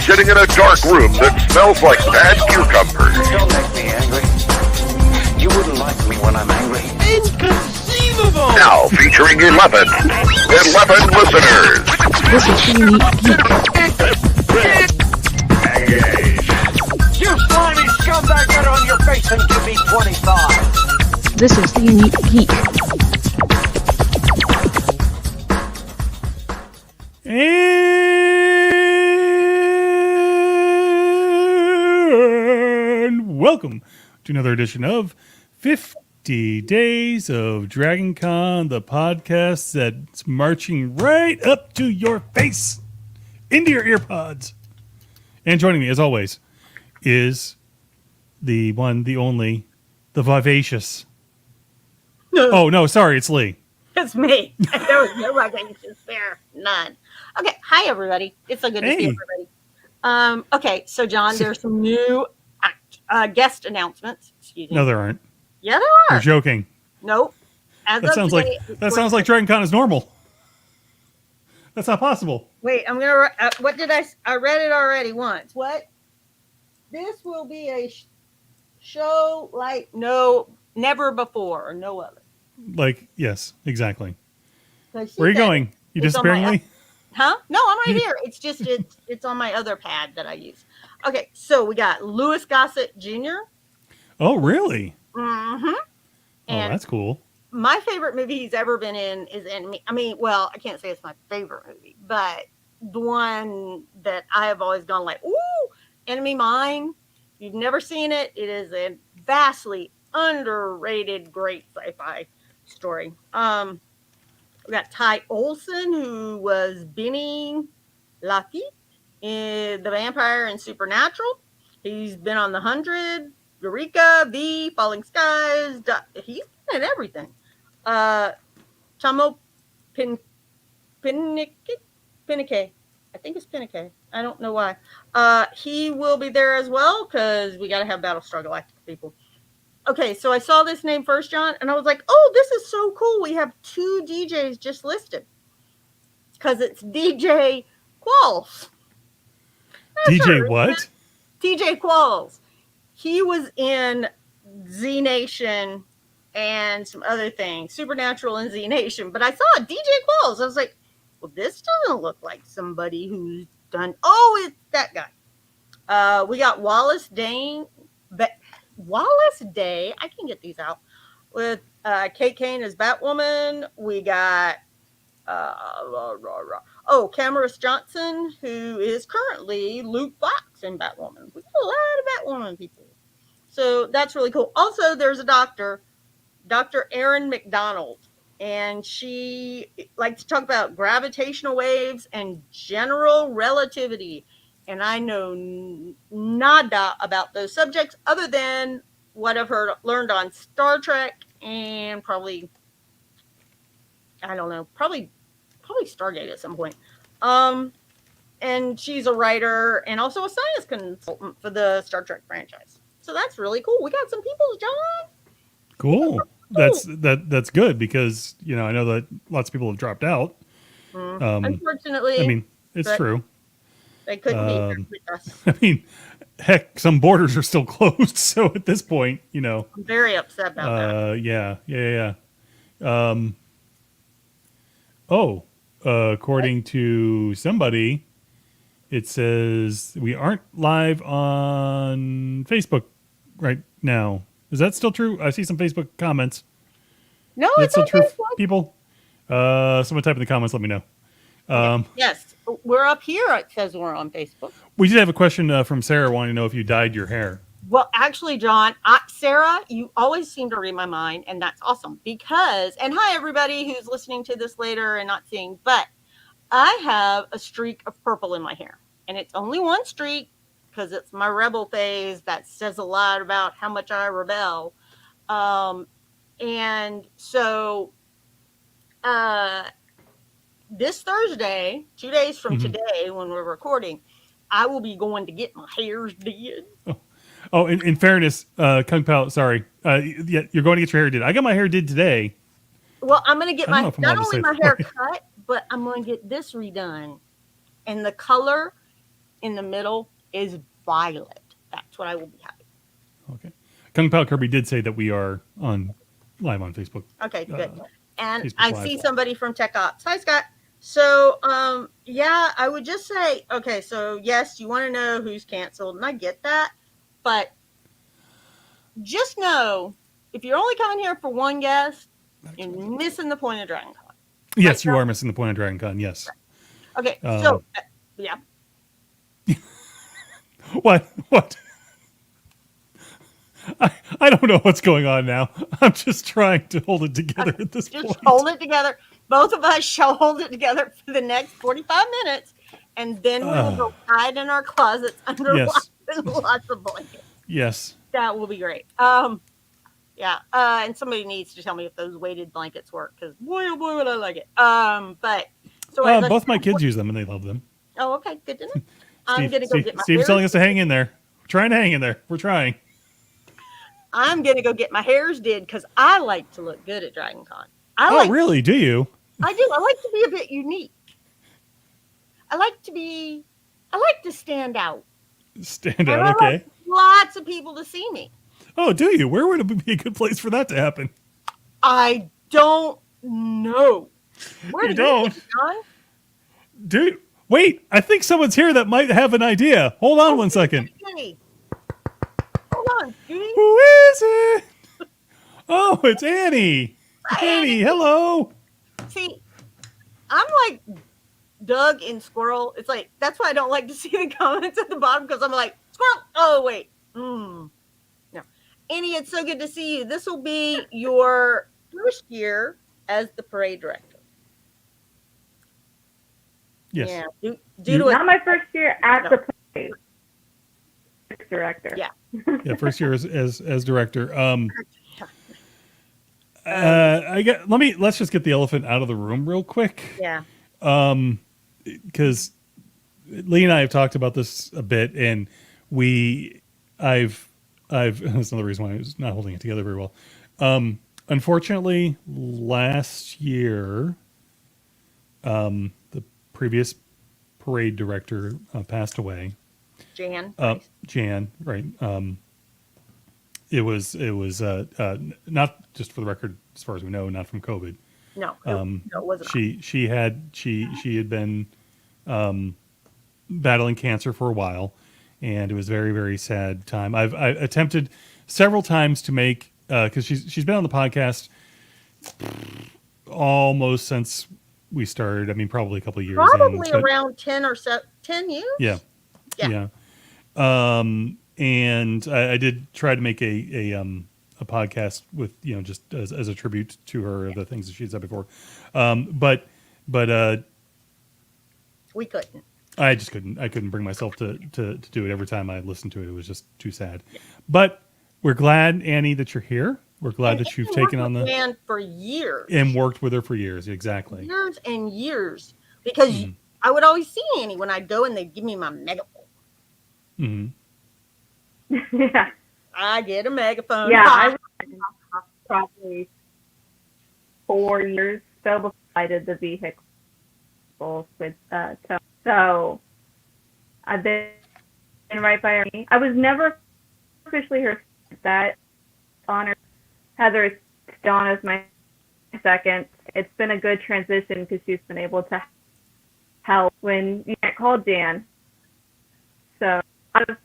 sitting in a dark room that smells like bad cucumbers. Don't make me angry. You wouldn't like me when I'm angry. Inconceivable! Now featuring 11 listeners. This is the Unique Geek. Engage. You slimy scumbag, get on your face and give me 25. This is the Unique Geek. And welcome to another edition of 50 Days of DragonCon, the podcast that's marching right up to your face, into your earpods. And joining me, as always, is the one, the only, the vivacious. Oh, no, sorry, it's Lee. It's me. There was no vivacious there. None. Okay. Hi, everybody. It's so good to see everybody. Okay. So, John, there's some new guest announcements. Excuse me. No, there aren't. Yeah, there You're are. joking. Nope. That sounds like DragonCon is normal. That's not possible. Wait, I'm going to... what did I read it already once. What? This will be a show like never before or no other. Like, yes, exactly. So Where are you going? You disappearing, Lee? Huh? No, I'm right here. It's just it's on my other pad that I use. Okay, so we got Louis Gossett Jr. Oh, really? Mm-hmm. Oh, that's cool. My favorite movie he's ever been in is Enemy. I mean, well, I can't say it's my favorite movie, but the one that I have always gone like, ooh, Enemy Mine. If you've never seen it, it is a vastly underrated, great sci-fi story. We got Ty Olsson, who was Benny Lafitte in The Vampire and Supernatural. He's been on The 100, Eureka, V, Falling Skies. He's been in everything. Chamo Pinnick. I think it's Pinnick. I don't know why. He will be there as well because we got to have Battlestar Galactica people. Okay, so I saw this name first, John, and I was like, oh, this is so cool. We have 2 DJs just listed because it's DJ Qualls. DJ what? DJ Qualls. He was in Z Nation and some other things, Supernatural and Z Nation, but I saw DJ Qualls. I was like, well, this doesn't look like somebody who's done. Oh, it's that guy. We got Wallace Day, I can get these out, with Kate Kane as Batwoman. We got Cameras Johnson, who is currently Luke Fox in Batwoman. We got a lot of Batwoman people, so that's really cool. Also, there's a Dr. Erin McDonald, and she likes to talk about gravitational waves and general relativity. And I know nada about those subjects other than what I've learned on Star Trek and probably Stargate at some point. And she's a writer and also a science consultant for the Star Trek franchise. So that's really cool. We got some people, John. Cool. That's good because, I know that lots of people have dropped out. Unfortunately. I mean, it's true. They couldn't be with us. I mean, heck, some borders are still closed. So at this point, I'm very upset about that. Yeah. According to somebody, it says we aren't live on Facebook right now. Is that still true? I see some Facebook comments. No, Is that it's still true, Facebook. people? Someone type in the comments. Let me know. Yes, we're up here. It says we're on Facebook. We did have a question from Sarah wanting to know if you dyed your hair. Well, actually, John, Sarah, you always seem to read my mind, and that's awesome because, and hi, everybody who's listening to this later and not seeing, but I have a streak of purple in my hair, and it's only one streak because it's my rebel phase. That says a lot about how much I rebel. And so, this Thursday, 2 days from today, when we're recording, I will be going to get my hairs did. Oh, in fairness, Kung Pao, sorry. Yeah, you're going to get your hair did. I got my hair did today. Well, I'm going to get not only my hair right. cut, but I'm going to get this redone. And the color in the middle is violet. That's what I will be having. Okay. Kung Pao Kirby did say that we are live on Facebook. Okay, good. And Facebook I Live. see somebody from Tech Ops. Hi, Scott. So, yeah, I would just say, okay, so yes, you want to know who's canceled, and I get that, but just know if you're only coming here for one guest, you're missing the point of DragonCon. Yes, you are missing the point of DragonCon. Yes. Okay, so yeah. What? I don't know what's going on now. I'm just trying to hold it together at this point. Just hold it together. Both of us shall hold it together for the next 45 minutes, and then we will go hide in our closets under Yes. lots of blankets. Yes. That will be great. Yeah. And somebody needs to tell me if those weighted blankets work, because boy, oh boy, would I like it. But so Both my kids use them and they love them. Oh, okay, good to know. I'm gonna go get my Steve's hairs. telling us to hang in there. We're trying to hang in there. We're trying. I'm gonna go get my hairs did because I like to look good at DragonCon. Really? Do you? I do. I like to be a bit unique. I like to stand out. Stand And I out, okay. like lots of people to see me. Oh, do you? Where would it be a good place for that to happen? I don't know. Where You do don't? think, John? Dude, wait. I think someone's here that might have an idea. Hold on one second. Judy. Hold on, Judy. Who is it? Oh, it's Annie. Annie, hello. See, I'm like Doug in Squirrel. It's like, that's why I don't like to see the comments at the bottom, because I'm like, Squirrel. Oh, wait. No. Annie, it's so good to see you. This will be your first year as the parade director. Yes. Yeah. Due to Not my first year at the parade. Director. Yeah. Yeah, first year as director. Let's just get the elephant out of the room real quick. Yeah. Because Lee and I have talked about this a bit, and I've that's another reason why I was not holding it together very well. Unfortunately, last year, the previous parade director passed away. Jan. Jan, right? It was not, just for the record, as far as we know, not from COVID. No, it wasn't. She had been battling cancer for a while, and it was a very, very sad time. I attempted several times to make, because she's been on the podcast almost since we started. I mean, probably a couple of years. Probably around 10 or 10 years. Yeah. And I did try to make a podcast with, just as a tribute to her, the things that she'd said before. But we couldn't. I just couldn't. I couldn't bring myself to do it. Every time I listened to it, it was just too sad. But we're glad, Annie, that you're here. We're glad that you've taken on the man for years and worked with her for years. Exactly. Years and years, because I would always see Annie when I'd go, and they'd give me my megaphone. Yeah. I get a megaphone. Yeah, I was probably 4 years so before I did the vehicle with so I've been right by her. I was never officially her that honor. Heather is on as my second. It's been a good transition because she's been able to help when you get called Jan. So a lot of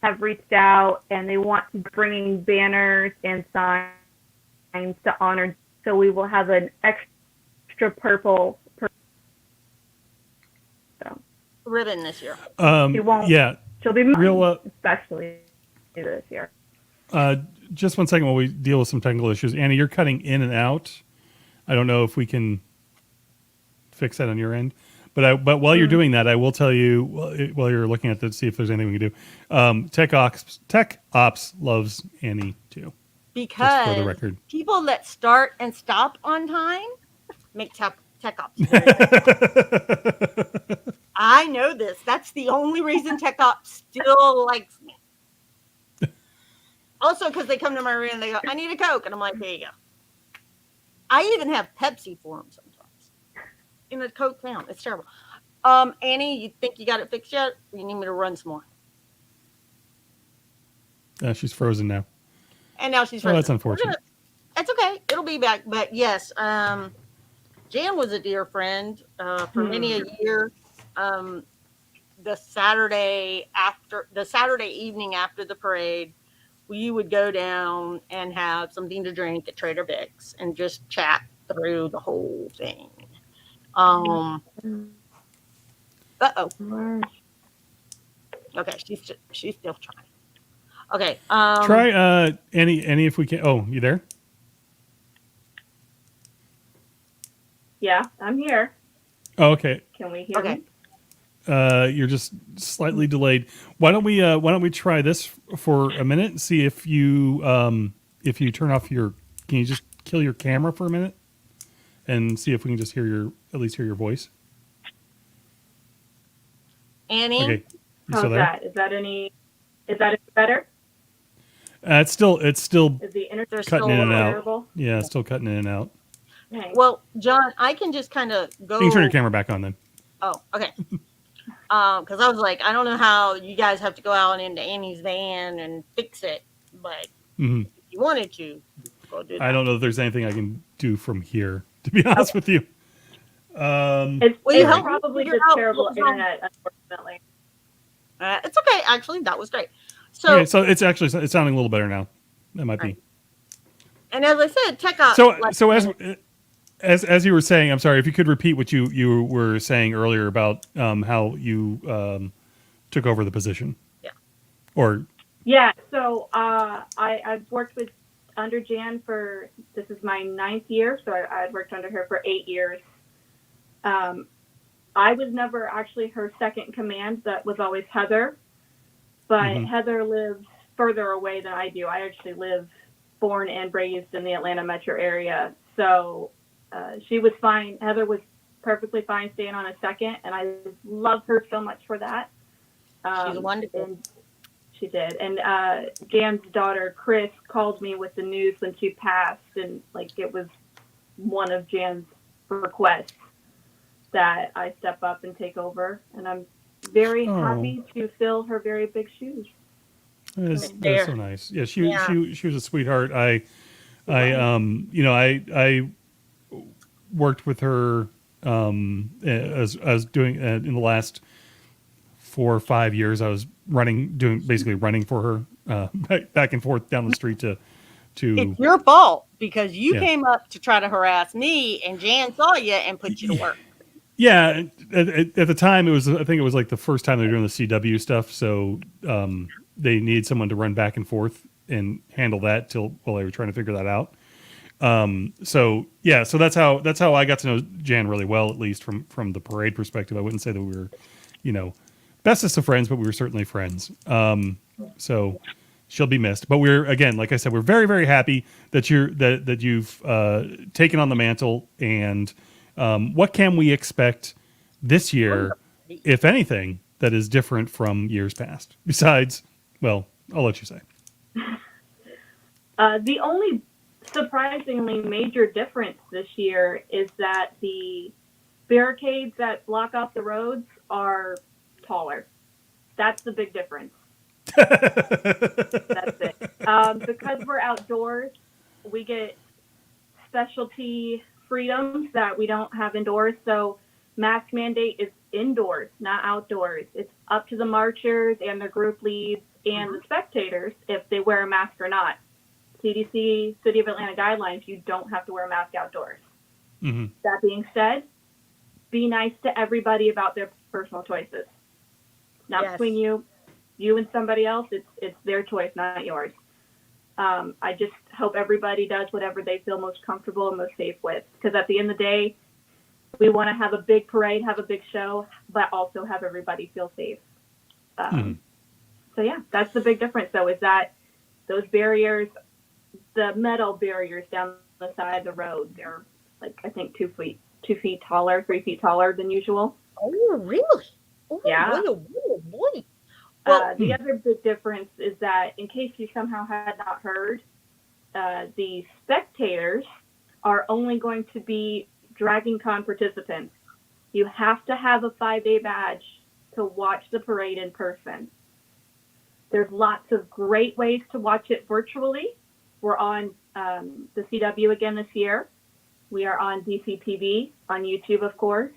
have reached out and they want to bring banners and signs to honor. So we will have an extra purple ribbon this year. She won't. Yeah. She'll be real, especially this year. Just one second while we deal with some technical issues. Annie, you're cutting in and out. I don't know if we can fix that on your end. But while you're doing that, I will tell you, while you're looking at that, see if there's anything we can do. Tech Ops loves Annie too. Because for the record. People that start and stop on time make Tech Ops. I know this. That's the only reason Tech Ops still likes me. Also, because they come to my room and they go, I need a Coke. And I'm like, there you go. I even have Pepsi for them sometimes. In a Coke fountain. It's terrible. Annie, you think you got it fixed yet? Or you need me to run some more? She's frozen now. And now she's Oh, frozen. that's unfortunate. It's okay. It'll be back. But yes, Jan was a dear friend for many a year. Um, the Saturday evening after the parade, we would go down and have something to drink at Trader Vic's and just chat through the whole thing. Okay, she's still trying. Okay. Try Annie if we can. Oh, you there? Yeah, I'm here. Oh, okay. Can we hear Okay. me? You're just slightly delayed. Why don't we try this for a minute and see if you turn off your, can you just kill your camera for a minute and see if we can just at least hear your voice? Annie. Okay. You How's still there? that? Is that better? It's still Is the internet There's cutting still in and a- out. terrible? Yeah, it's still cutting in and out. Okay. Well, John, I can just kind of go. You can turn your camera back on then. Oh, okay. Because I was like, I don't know how you guys have to go out into Annie's van and fix it, but if you wanted to, go do that. I don't know if there's anything I can do from here, to be honest with you. It's Will you help me probably figure just out terrible what was wrong? internet, unfortunately. It's okay. Actually, that was great. So, Okay, so it's sounding a little better now. That might be. and as I said, check out. So as you were saying, I'm sorry if you could repeat what you were saying earlier about how you took over the position. Yeah. Or Yeah, so I've worked under Jan this is my 9th year, so I'd worked under her for 8 years. I was never actually her second in command. That was always Heather. But Heather lives further away than I do. I actually live born and raised in the Atlanta metro area. So she was fine. Heather was perfectly fine staying on a second, and I love her so much for that. She's wonderful. And she did. And Jan's daughter, Chris, called me with the news when she passed, and it was one of Jan's requests that I step up and take over. And I'm very happy to fill her very big shoes. that's so nice. Yeah, she was a sweetheart. I worked with her as doing in the last 4 or 5 years. I was basically running for her back and forth down the street to. It's your fault because you came up to try to harass me, and Jan saw you and put you to work. Yeah, at the time I think it was like the first time they were doing the CW stuff, so they needed someone to run back and forth and handle that while they were trying to figure that out. So that's how I got to know Jan really well, at least from the parade perspective. I wouldn't say that we were, bestest of friends, but we were certainly friends. So she'll be missed. But we're, again, like I said, we're very, very happy that you've taken on the mantle. And what can we expect this year, if anything, that is different from years past? Besides, well, I'll let you say. The only surprisingly major difference this year is that the barricades that block off the roads are taller. That's the big difference. That's it. Because we're outdoors, we get specialty freedoms that we don't have indoors. So mask mandate is indoors, not outdoors. It's up to the marchers and their group leads and the spectators if they wear a mask or not. CDC, City of Atlanta guidelines, you don't have to wear a mask outdoors. That being said, be nice to everybody about their personal choices. Not between you and somebody else. It's their choice, not yours. I just hope everybody does whatever they feel most comfortable and most safe with. Because at the end of the day, we want to have a big parade, have a big show, but also have everybody feel safe. So yeah, that's the big difference though, is that those barriers, the metal barriers down the side of the road, they're I think 2 feet taller, 3 feet taller than usual. Oh, really? Oh, Yeah. Boy. The other big difference is that, in case you somehow had not heard, the spectators are only going to be DragonCon participants. You have to have a 5-day badge to watch the parade in person. There's lots of great ways to watch it virtually. We're on the CW again this year. We are on DCTV, on YouTube, of course.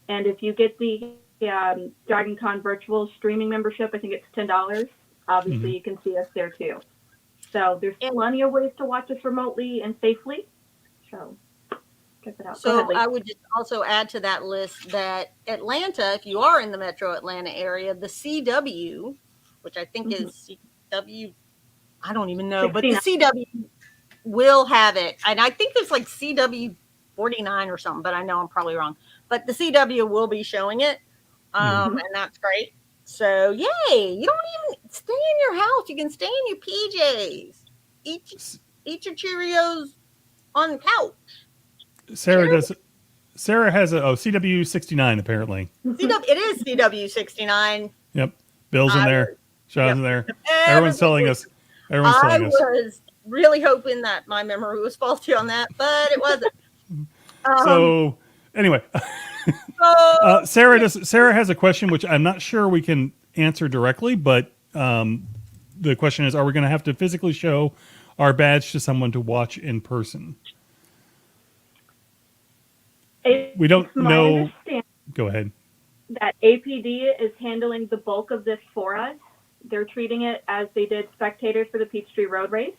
And if you get the DragonCon virtual streaming membership, I think it's $10. Obviously, you can see us there too. So there's plenty of ways to watch us remotely and safely. So check it out. So I would just also add to that list that Atlanta, if you are in the metro Atlanta area, the CW, which I think is CW, I don't even know, 69. But the CW will have it. And I think there's like CW 49 or something, but I know I'm probably wrong. But the CW will be showing it. And that's great. So yay! You don't even stay in your house. You can stay in your PJs. Eat your Cheerios on the couch. Sarah has a CW 69 apparently. It is CW 69. Yep. Bill's in there. Sean's in there. Everyone's telling us. I was really hoping that my memory was faulty on that, but it wasn't. So anyway, Sarah has a question which I'm not sure we can answer directly, but the question is: are we going to have to physically show our badge to someone to watch in person? We don't know. Go ahead. That APD is handling the bulk of this for us. They're treating it as they did spectators for the Peachtree Road Race.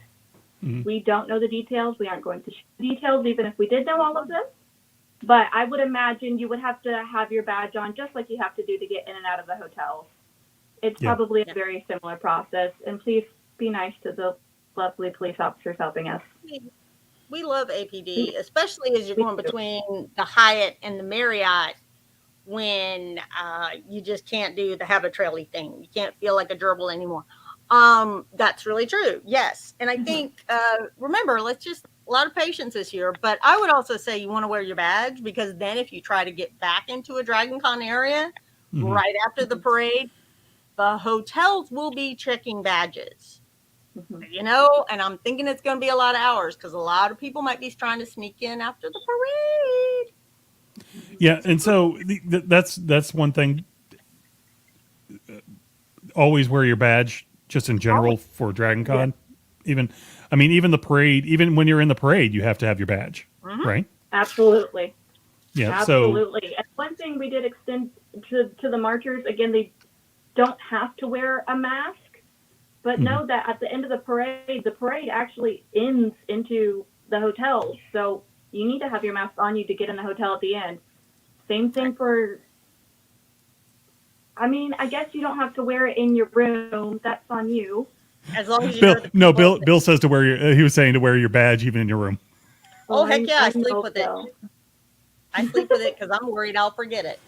We don't know the details. We aren't going to share the details, even if we did know all of them. But I would imagine you would have to have your badge on just like you have to do to get in and out of the hotels. It's probably a very similar process. And please be nice to the lovely police officers helping us. We love APD, especially as you're going between the Hyatt and the Marriott when you just can't do the habit-traily thing. You can't feel like a gerbil anymore. That's really true. Yes. And I think, remember, a lot of patience this year, but I would also say you want to wear your badge because then if you try to get back into a DragonCon area right after the parade, the hotels will be checking badges. You know, and I'm thinking it's going to be a lot of hours because a lot of people might be trying to sneak in after the parade. Yeah, and so that's one thing. Always wear your badge, just in general for DragonCon. Yeah. Even the parade. Even when you're in the parade, you have to have your badge, right? Absolutely. Yeah, absolutely. And one thing we did extend to the marchers again, they don't have to wear a mask. But know that at the end of the parade actually ends into the hotels. So you need to have your mask on you to get in the hotel at the end. Same thing for, I guess you don't have to wear it in your room. That's on you. As long as you Bill says to wear he was saying to wear your badge even in your room. Oh, heck yeah, I sleep with it. I sleep with it because I'm worried I'll forget it.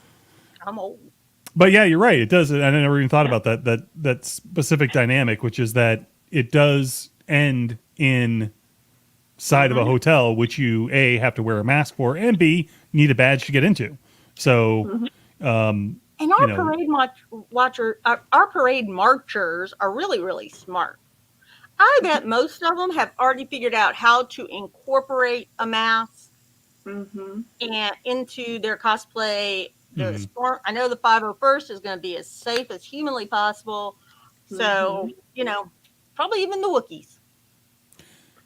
I'm old. But yeah, you're right. It does. I never even thought about that specific dynamic, which is that it does end inside of a hotel, which you A, have to wear a mask for, and B, need a badge to get into. So, and our parade marchers are really, really smart. I bet most of them have already figured out how to incorporate a mask and into their cosplay. I know the 501st is going to be as safe as humanly possible. So, probably even the Wookiees.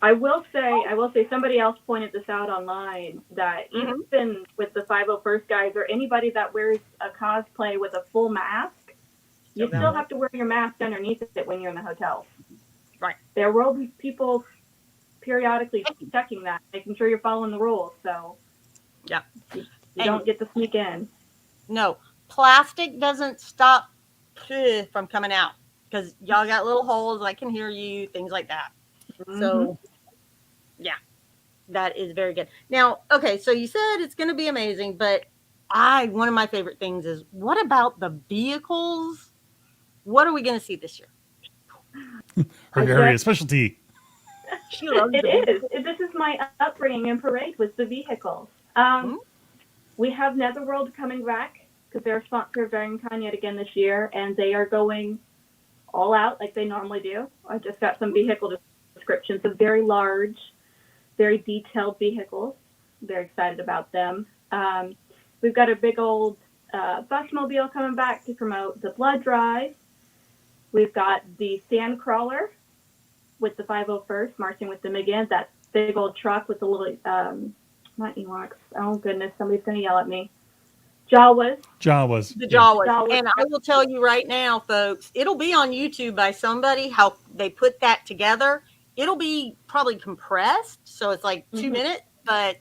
I will say somebody else pointed this out online that even with the 501st guys or anybody that wears a cosplay with a full mask, you still have to wear your mask underneath it when you're in the hotel. Right. There will be people periodically checking that, making sure you're following the rules. So, you don't get to sneak in. No, plastic doesn't stop from coming out because y'all got little holes. I can hear you, things like that. So, yeah, that is very good. Now, okay, so you said it's going to be amazing, but one of my favorite things is what about the vehicles? What are we going to see this year? Her area specialty. It is. This is my upbringing in parade with the vehicles. We have Netherworld coming back because they're a sponsor of DragonCon yet again this year, and they are going all out like they normally do. I just got some vehicle descriptions of very large, very detailed vehicles. Very excited about them. We've got a big old busmobile coming back to promote the blood drive. We've got the sand crawler with the 501st marching with them again. That big old truck with the little, not Ewoks. Oh goodness, somebody's gonna yell at me. Jawas. Jawas. The Yeah. Jawas. Jawas. And I will tell you right now, folks, it'll be on YouTube by somebody how they put that together. It'll be probably compressed, so it's like 2 minutes, but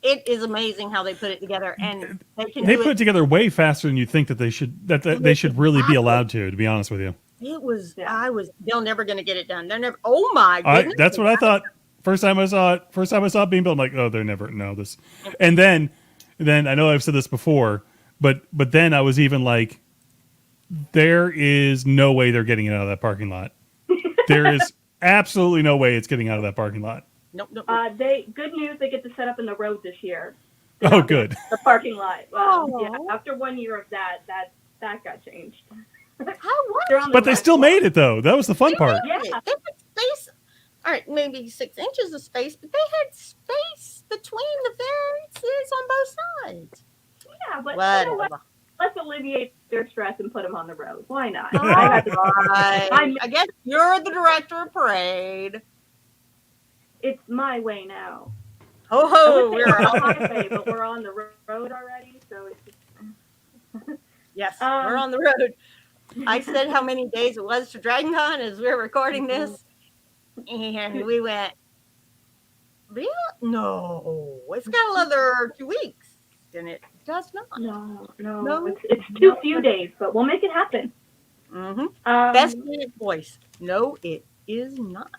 it is amazing how they put it together, and they can They do put it together way faster than you think that they should really be allowed to be honest with you. It was. Yeah. They're never going to get it done. They're never. Oh my goodness! That's what I thought. First time I saw it being built, I'm like, oh, they're never this. And then I know I've said this before, but then I was even like, there is no way they're getting it out of that parking lot. There is absolutely no way it's getting out of that parking lot. Nope. Good news. They get to set up in the road this year. Oh, good. The parking lot. Oh. Yeah. After 1 year of that got changed. How But they still made it though. That was the fun part. Yeah. They had space. All right, maybe 6 inches of space, but they had space between the fences on both sides. Yeah, but Whatever. you know what? Let's alleviate their stress and put them on the road. Why not? All right. I guess you're the director of parade. It's my way now. Oh, We're on the highway, but we're on the road already, so it's just... Yes, we're on the road. I said how many days it was to DragonCon as we were recording this, and we went, really? No, it's got another 2 weeks, and it does not. No. It's too few days, but we'll make it happen. Mm-hmm. Best minute voice. No, it is not.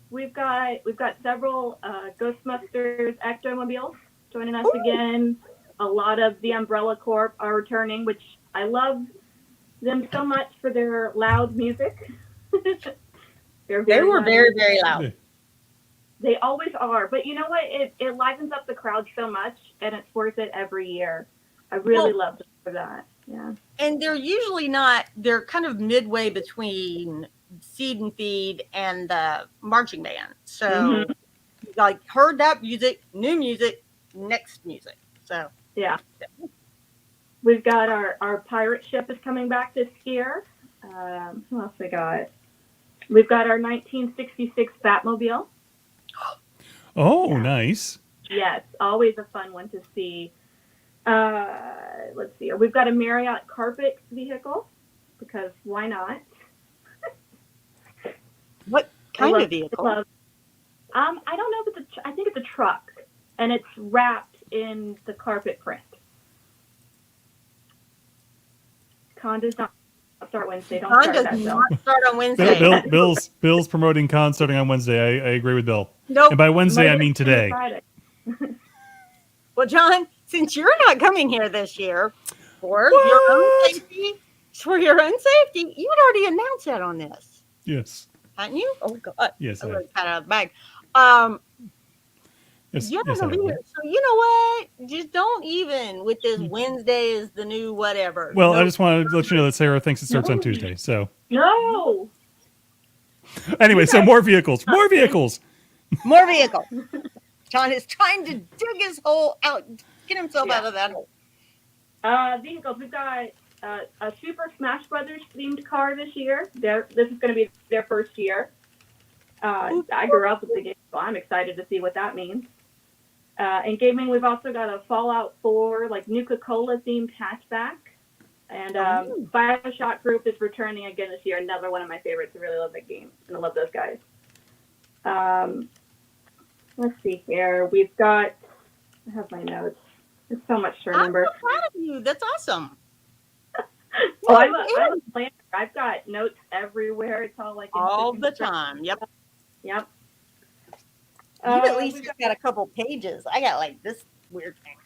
We've got several Ghostbusters Ectomobiles joining us again. A lot of the Umbrella Corp are returning, which I love them so much for their loud music. They were loud. Very, very loud. They always are. But you know what? It livens up the crowd so much, and it's worth it every year. I really love them for that. Yeah. And they're usually not, they're kind of midway between Seed and Feed and the marching band. So, like, heard that music, new music, next music. So, yeah. We've got our pirate ship is coming back this year. Who else we got? We've got our 1966 Batmobile. Oh, nice. Yes, always a fun one to see. Let's see. We've got a Marriott carpet vehicle because why not? What kind of vehicle? I don't know, but I think it's a truck, and it's wrapped in the carpet print. Con does not start Wednesday. Don't Con start does that, not start on Wednesday. Bill's promoting Con starting on Wednesday. I agree with Bill. Nope. And by Wednesday, I mean today. Friday. Well, John, since you're not coming here this year for your own safety, you had already announced that on this, Yes. hadn't you? Oh God. Yes. I was kind of out of the bag. Yes, You're yes, not gonna I be have. here. So you know what? Just don't even with this Wednesday is the new whatever. Well, Nope. I just want to let you know that Sarah thinks it starts on Tuesday. So No. anyway, so more vehicles. More vehicles. More vehicles. John is trying to dig his hole out, get himself out of that hole. Vehicles. We've got a Super Smash Brothers themed car this year. This is going to be their first year. I grew up with the game, so I'm excited to see what that means. In gaming, we've also got a Fallout 4, like Nuka-Cola themed hatchback. And Bioshock Group is returning again this year. Another one of my favorites. I really love that game, and I love those guys. Let's see here. We've got, I have my notes. There's so much to remember. I'm so proud of you. That's awesome. Oh, I'm a planner. I've got notes everywhere. It's all like All the time. Yep. Yep. You at least got a couple pages. I got like this weird thing.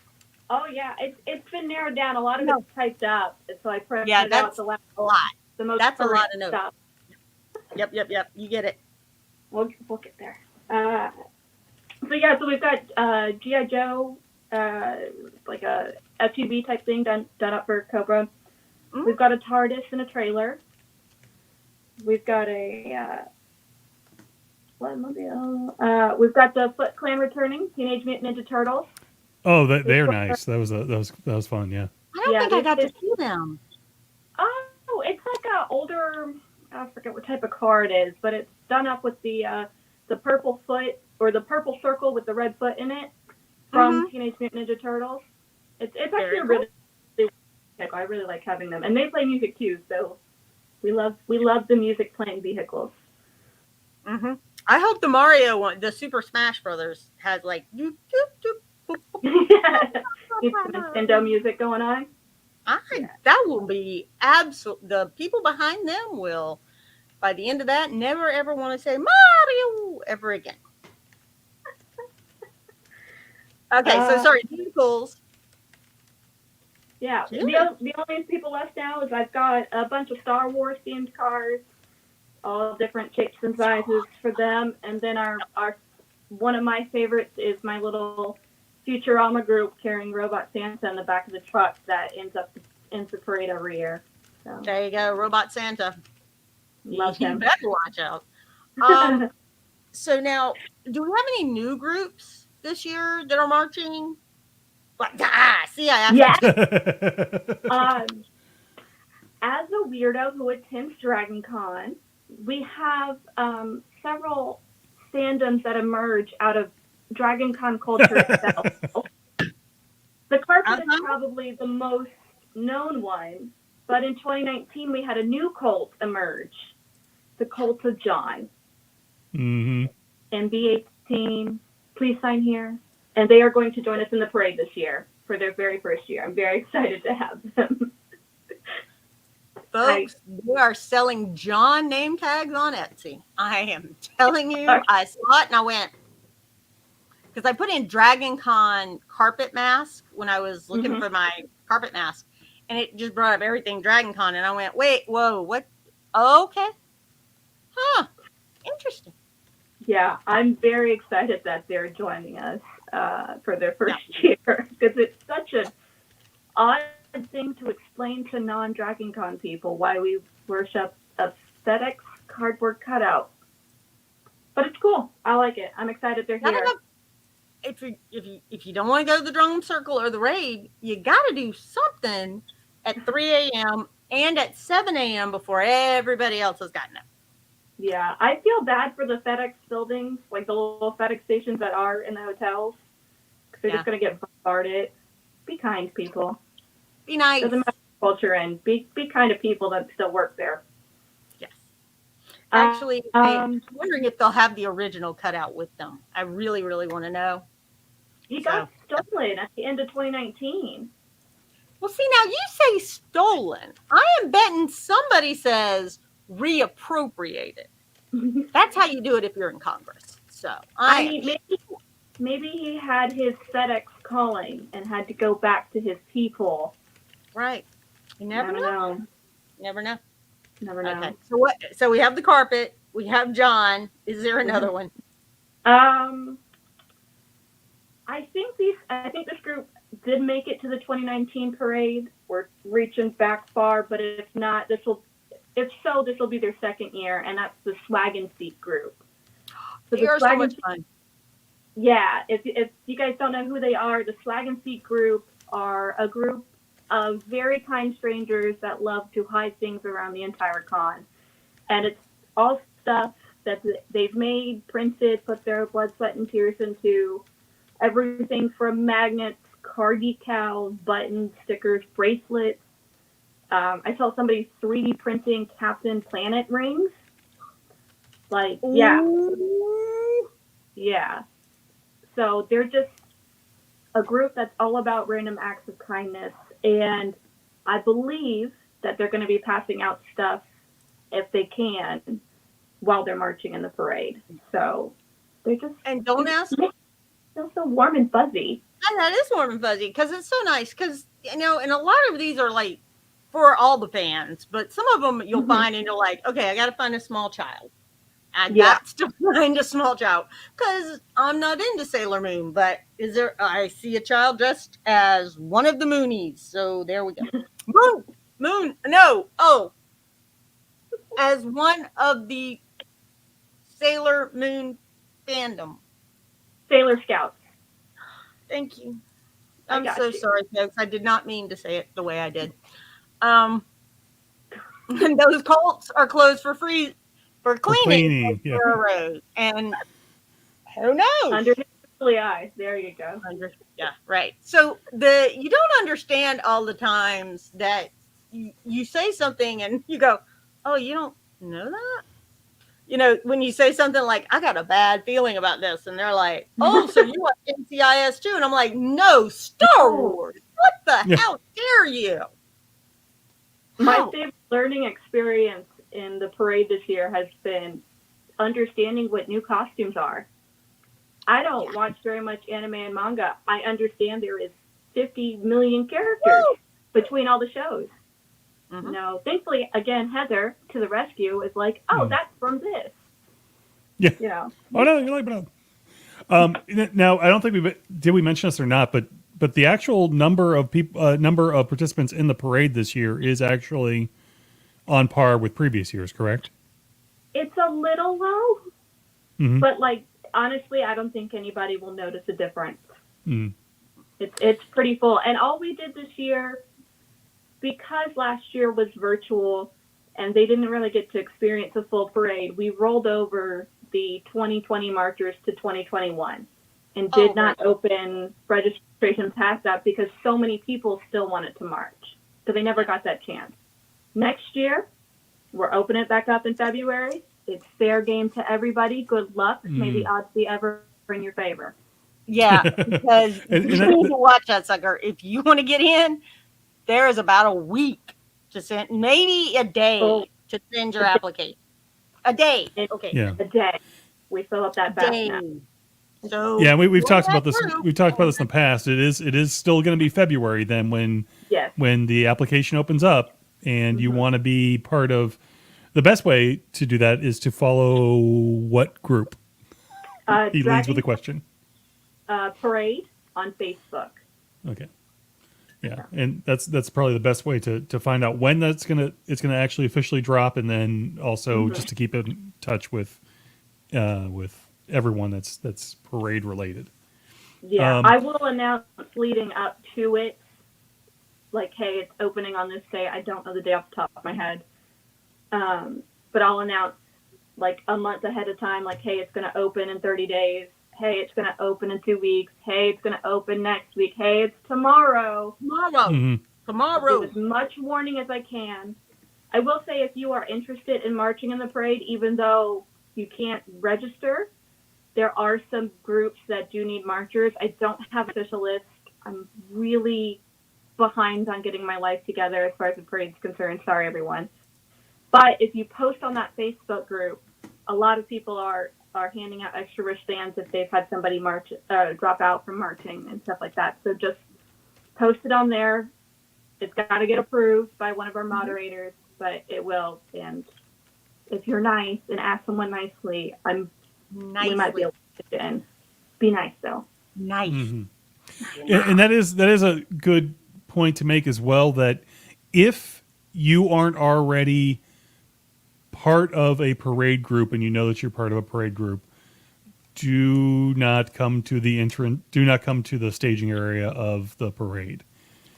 Oh yeah, it's been narrowed down. A lot of it's typed up, and so I printed out that's the last, a lot. the most. That's a lot current of notes. stuff. Yep. You get it. We'll get there. So we've got GI Joe, like a FTV type thing done up for Cobra. Mm-hmm. We've got a TARDIS and a trailer. We've got a Bloodmobile. We've got the Foot Clan returning, Teenage Mutant Ninja Turtles. Oh, They they're put- nice. That was fun. Yeah. I don't Yeah, think I got to they- see them. Oh, it's like a older. I forget what type of car it is, but it's done up with the purple foot or the purple circle with the red foot in it from Teenage Mutant Ninja Turtles. It's actually Very a cool. really vehicle. I really like having them, and they play music too. So we love the music playing vehicles. Mm-hmm. I hope the Mario one, the Super Smash Brothers, has like doop, doop, doop, boop, boop. Keep some Nintendo music going on. That will be absolute. The people behind them will, by the end of that, never ever want to say Mario ever again. Okay, so sorry, vehicles. Yeah, Yeah. the only people left now is I've got a bunch of Star Wars themed cars, all different shapes and sizes for them, and then our one of my favorites is my little Futurama group carrying Robot Santa in the back of the truck that ends the parade every year. So There you go, Robot Santa. love You him. better watch out. So now, do we have any new groups this year that are marching? Like, see, I asked. Yeah. As a weirdo who attends DragonCon, we have several fandoms that emerge out of DragonCon culture itself. The carpet is probably the most known one, but in 2019 we had a new cult emerge, the Cult of John. Mm-hmm. MB18, please sign here. And they are going to join us in the parade this year for their very first year. I'm very excited to have them. Folks, we are selling John name tags on Etsy. I am telling you, I saw it and I went, because I put in DragonCon carpet mask when I was looking for my carpet mask, and it just brought up everything DragonCon, and I went, wait, whoa, what? Oh, okay. Huh. Interesting. Yeah, I'm very excited that they're joining us for their first year, because it's such an odd thing to explain to non-DragonCon people why we worship aesthetics cardboard cutout. But it's cool. I like it. I'm excited they're here. If you don't want to go to the drum circle or the raid, you got to do something at 3 a.m. and at 7 a.m. before everybody else has gotten up. Yeah, I feel bad for the FedEx buildings, like the little FedEx stations that are in the hotels, because they're just going to get bombarded. Be kind, people. Be nice. Doesn't matter what culture and be kind to people that still work there. Yes. Actually, I'm wondering if they'll have the original cutout with them. I really, really want to know. He got stolen at the end of 2019. Well, see, now you say stolen. I am betting somebody says reappropriated. That's how you do it if you're in Congress. So I mean, maybe he had his FedEx calling and had to go back to his people. Right. You never know. Never know. Never know. Okay. So what? So we have the carpet. We have John. Is there another one? I think this group did make it to the 2019 parade. We're reaching back far, but if not, this will be their second year, and that's the Swag and Seat group. So they are so much fun. Yeah, if you guys don't know who they are, the Swag and Seat group are a group of very kind strangers that love to hide things around the entire con. And it's all stuff that they've made, printed, put their blood, sweat, and tears into. Everything from magnets, car decals, buttons, stickers, bracelets. I saw somebody 3D printing Captain Planet rings. Like, yeah. Ooh. Yeah. So they're just a group that's all about random acts of kindness. And I believe that they're going to be passing out stuff if they can while they're marching in the parade. So they're just... And don't ask... It's so warm and fuzzy. And that is warm and fuzzy because it's so nice. Because, and a lot of these are like for all the fans, but some of them you'll find and you're like, okay, I got to find a small child. I got to find a small child because I'm not into Sailor Moon, but I see a child dressed as one of the Moonies. So there we go. As one of the Sailor Moon fandom. Sailor Scouts. Thank you. I'm got so you. sorry, folks. I did not mean to say it the way I did. And those Colts are closed for free for For cleaning, cleaning, yeah. for a road. And who knows? Under his lovely eyes. There you go. Yeah, right. So you don't understand all the times that you say something and you go, "Oh, you don't know that." When you say something like, "I got a bad feeling about this," and they're like, "Oh, so you watch NCIS too?" And I'm like, "No, Star Wars. What the Yeah. hell dare you?" My How? favorite learning experience in the parade this year has been understanding what new costumes are. I don't watch very much anime and manga. I understand there is 50 million characters between all the shows. Mhm. No, thankfully, again, Heather to the rescue is like, oh, that's from this. Yeah. You know. Oh no, you're like, no. Now I don't think we mention this or not, but the actual number of people, number of participants in the parade this year is actually on par with previous years, correct? It's a little low, Mhm. but like honestly, I don't think anybody will notice a difference. Mm. It's pretty full, and all we did this year, because last year was virtual and they didn't really get to experience a full parade, we rolled over the 2020 marchers to 2021 and did not open registration past that because so many people still wanted to march. So they never got that chance. Next year, we're opening it back up in February. It's fair game to everybody. Good luck. May the odds be ever in your favor. Yeah, because And you need to watch that sucker. If you want to get in, there is about a week to send, maybe a day to send your application. A day. Okay. Yeah. A day. We fill up that fast now. So Yeah, we've go talked to about that this. group. We've talked about this in the past. It is still going to be February then Yes. when the application opens up, and you want to be part of. The best way to do that is to follow what group? He leads with a question. Parade on Facebook. Okay. Yeah, and that's probably the best way to find out when it's gonna actually officially drop, and then also just to keep in touch with everyone that's parade related. Yeah, I will announce leading up to it, like, hey, it's opening on this day. I don't know the day off the top of my head, but I'll announce like a month ahead of time, like, hey, it's going to open in 30 days. Hey, it's going to open in 2 weeks. Hey, it's going to open next week. Hey, it's tomorrow. Mhm. Tomorrow. I'll give as much warning as I can. I will say, if you are interested in marching in the parade, even though you can't register, there are some groups that do need marchers. I don't have an official list. I'm really behind on getting my life together as far as the parade's concerned. Sorry, everyone. But if you post on that Facebook group, a lot of people are handing out extra wristbands if they've had somebody drop out from marching and stuff like that. So just post it on there. It's got to get approved by one of our moderators, but it will. And if you're nice and ask someone nicely, we might be able to fit in. Be nice though. Nice. And that is a good point to make as well. That if you aren't already part of a parade group and you know that you're part of a parade group, do not come to the staging area of the parade.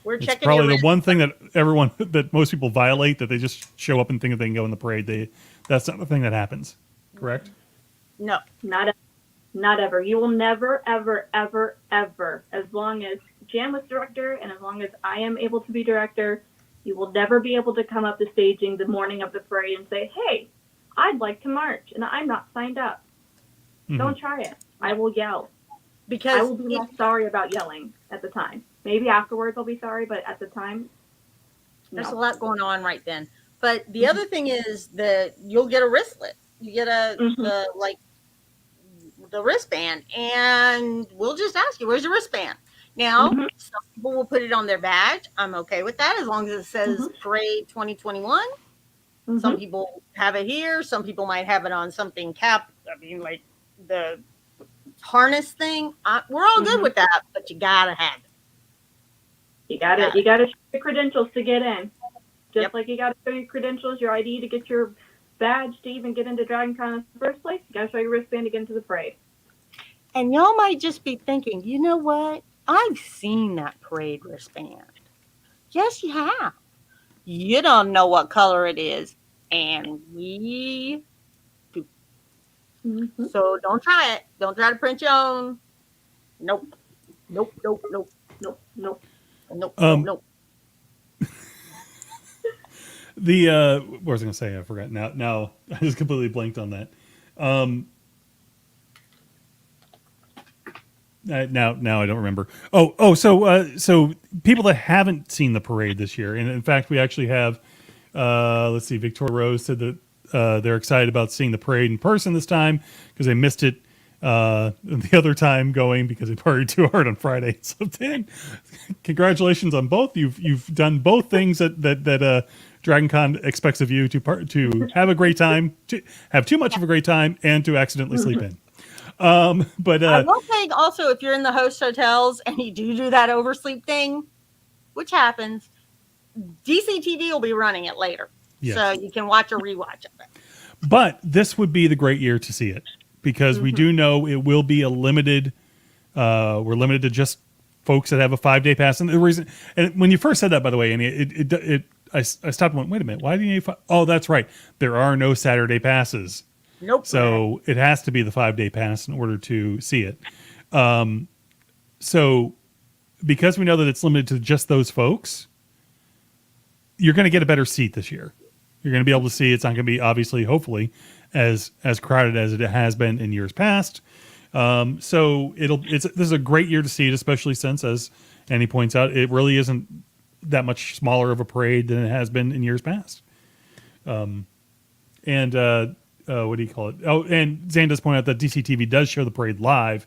We're checking. It's probably the one thing that most people violate, that they just show up and think that they can go in the parade. That's not the thing that happens. Correct? No, not ever. You will never, ever, ever, ever, as long as Jan was director and as long as I am able to be director, you will never be able to come up to staging the morning of the parade and say, hey, I'd like to march and I'm not signed up. Don't try it. I will yell. Because I will be less sorry about yelling at the time. Maybe afterwards I'll be sorry, but at the time, there's a lot going on right then. But the other thing is that you'll get a wristlet. You get the wristband, and we'll just ask you, where's your wristband? Now, some people will put it on their badge. I'm okay with that as long as it says Parade 2021. Some people have it here. Some people might have it on something like the harness thing. We're all good with that, but you gotta have it. You gotta show your credentials to get in. Just like you gotta show your credentials, your ID to get your badge to even get into DragonCon in the first place. You gotta show your wristband to get into the parade. And y'all might just be thinking, you know what? I've seen that parade wristband. Yes, you have. You don't know what color it is, and we do. Mm-hmm. So don't try it. Don't try to print your own. Nope. Nope. Nope. Nope. Nope. Nope. Nope. Um, Nope. What was I going to say? I forgot. Now I just completely blanked on that. Now I don't remember. So people that haven't seen the parade this year, and in fact, we actually have. Let's see. Victoria Rose said that they're excited about seeing the parade in person this time because they missed it the other time going because they partied too hard on Friday. So Dan, congratulations on both. You've done both things that DragonCon expects of you to have a great time, to have too much of a great time, and to accidentally sleep in. But I will say also, if you're in the host hotels and you do that oversleep thing, which happens, DCTV will be running it later, Yes. so you can watch a rewatch of it. But this would be the great year to see it because we do know it will be a limited. We're limited to just folks that have a 5-day pass. And the reason, and when you first said that, by the way, Annie, I stopped and went, wait a minute, why do you need oh, that's right. There are no Saturday passes. Nope. So it has to be the 5-day pass in order to see it. So because we know that it's limited to just those folks, you're going to get a better seat this year. You're going to be able to see. It's not going to be obviously, hopefully, as crowded as it has been in years past. So this is a great year to see it, especially since, as Annie points out, it really isn't that much smaller of a parade than it has been in years past. What do you call it? Oh, and Zan does point out that DCTV does show the parade live,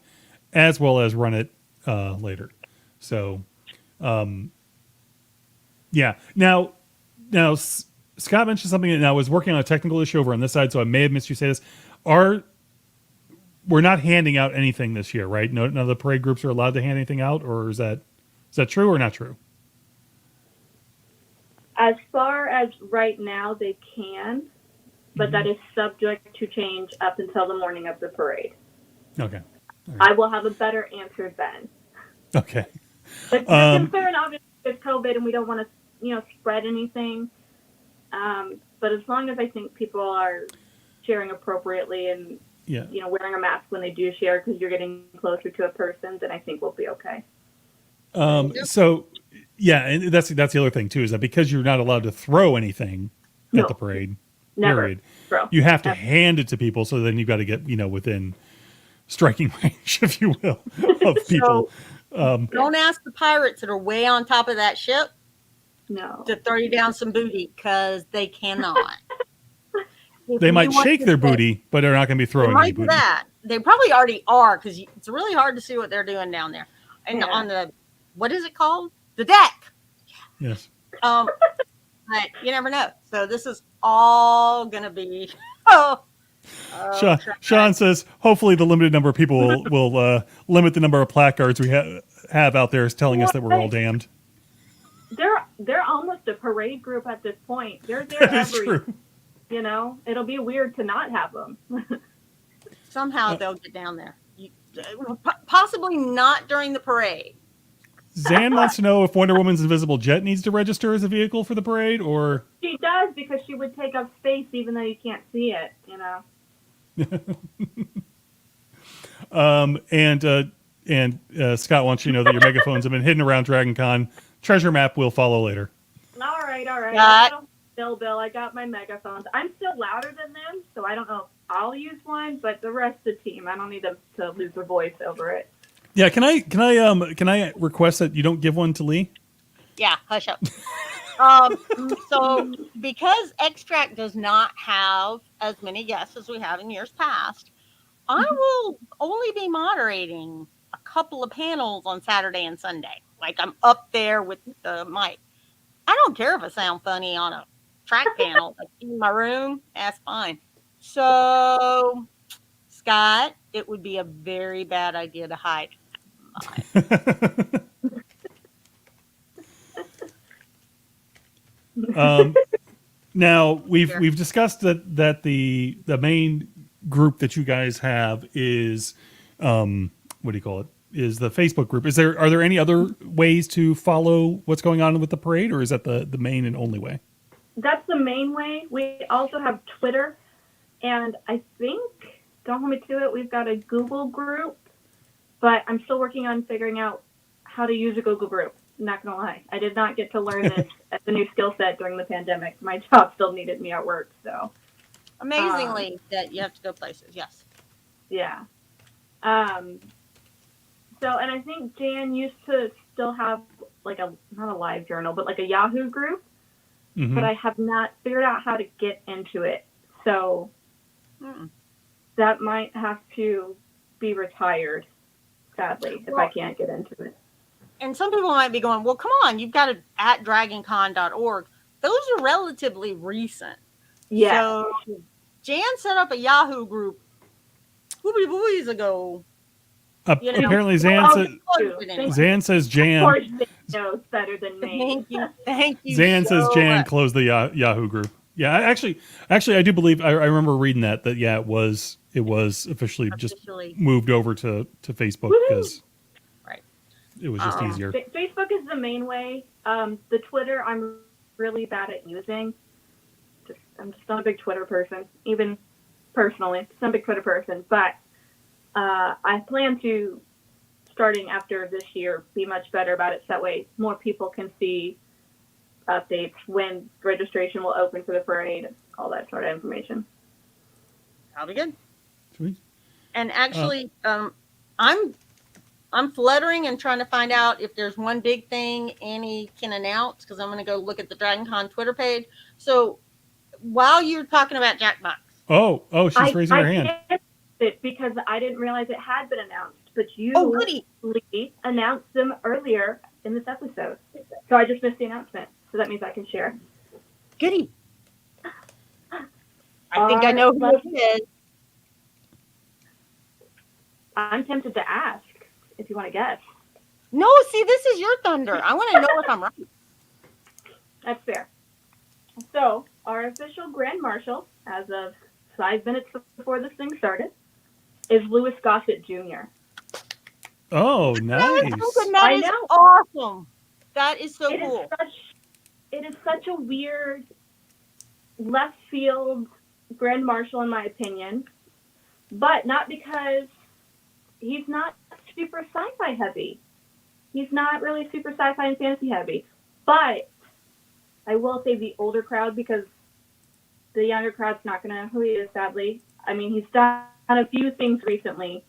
as well as run it later. So, yeah. Now, Scott mentioned something, and I was working on a technical issue over on this side, so I may have missed you say this. We're not handing out anything this year, right? None of the parade groups are allowed to hand anything out, or is that true or not true? As far as right now, they can, but that is subject to change up until the morning of the parade. Okay. Right. I will have a better answer then. Okay. But the concern, obviously, is COVID, and we don't want to, spread anything. But as long as I think people are sharing appropriately and, wearing a mask when they do share because you're getting closer to a person, then I think we'll be okay. So, yeah, and that's the other thing, too, is that because you're not allowed to throw anything at the parade, Never throw. you have to hand it to people, so then you've got to get, within striking range, if you will, of people. So, don't ask the pirates that are way on top of that ship to throw you down some booty, because they cannot. They might shake their booty, but they're not going to be throwing any booty. They probably already are, because it's really hard to see what they're doing down there. And on the, what is it called? The deck. Yes. But you never know. So this is all going to be... Sean says, hopefully the limited number of people will limit the number of placards we have out there telling us that we're all damned. They're almost a parade group at this point. They're there true. It'll be weird to not have them. Somehow they'll get down there. Possibly not during the parade. Zan wants to know if Wonder Woman's invisible jet needs to register as a vehicle for the parade, or... She does, because she would take up space even though you can't see it, And Scott wants you to know that your megaphones have been hidden around DragonCon. Treasure map will follow later. All right. Bill, I got my megaphones. I'm still louder than them, so I don't know if I'll use one, but the rest of the team, I don't need them to lose their voice over it. Yeah, can I request that you don't give one to Lee? Yeah, hush up. So because Extract does not have as many guests as we have in years past, I will only be moderating a couple of panels on Saturday and Sunday. Like, I'm up there with the mic. I don't care if I sound funny on a track panel. Like, in my room, that's fine. So, Scott, it would be a very bad idea to hide. Now we've discussed that the main group that you guys have is what do you call it? is the Facebook group. Are there any other ways to follow what's going on with the parade, or is that the main and only way? That's the main way. We also have Twitter, and I think, don't hold me to it, we've got a Google group, but I'm still working on figuring out how to use a Google group. I'm not gonna lie, I did not get to learn this as a new skill set during the pandemic. My job still needed me at work, so. Amazingly, that you have to go places. Yes. Yeah. So, and I think Jan used to still have like not a live journal, but like a Yahoo group, Mm-hmm. but I have not figured out how to get into it. So that might have to be retired, sadly, if I can't get into it. And some people might be going, well, come on, you've got it at dragoncon.org. Those are relatively recent. Yeah. So Jan set up a Yahoo group boys ago. Apparently, Zan says Jan. Of course, they knows better than me. Thank you. Zan says Jan much. closed the Yahoo group. Yeah, actually, I do believe I remember reading that yeah, it was officially just moved over to Facebook because it was just easier. Facebook is the main way. The Twitter I'm really bad at using. I'm just not a big Twitter person, even personally. Just not a big Twitter person, but I plan to, starting after this year, be much better about it. So that way more people can see updates when registration will open for the parade, all that sort of information. That'll be good. Sweet. And actually, I'm fluttering and trying to find out if there's one big thing Annie can announce, because I'm going to go look at the DragonCon Twitter page. So while you're talking about Jackbox. Oh, she's raising her hand. It because I didn't realize it had been announced, but you, Lee, announced them earlier in this episode. So I just missed the announcement. So that means I can share. Goody. I think I know who it is. I'm tempted to ask if you want to guess. No, see, this is your thunder. I want to know if I'm right. That's fair. So our official Grand Marshal, as of 5 minutes before this thing started, is Louis Gossett Jr. Oh, nice. That is awesome. That is so cool. It is such a weird left field Grand Marshal, in my opinion, but not because he's not super sci-fi heavy. He's not really super sci-fi and fantasy heavy, but I will say the older crowd, because the younger crowd's not going to know who he is, sadly. I mean, he's done a few things recently,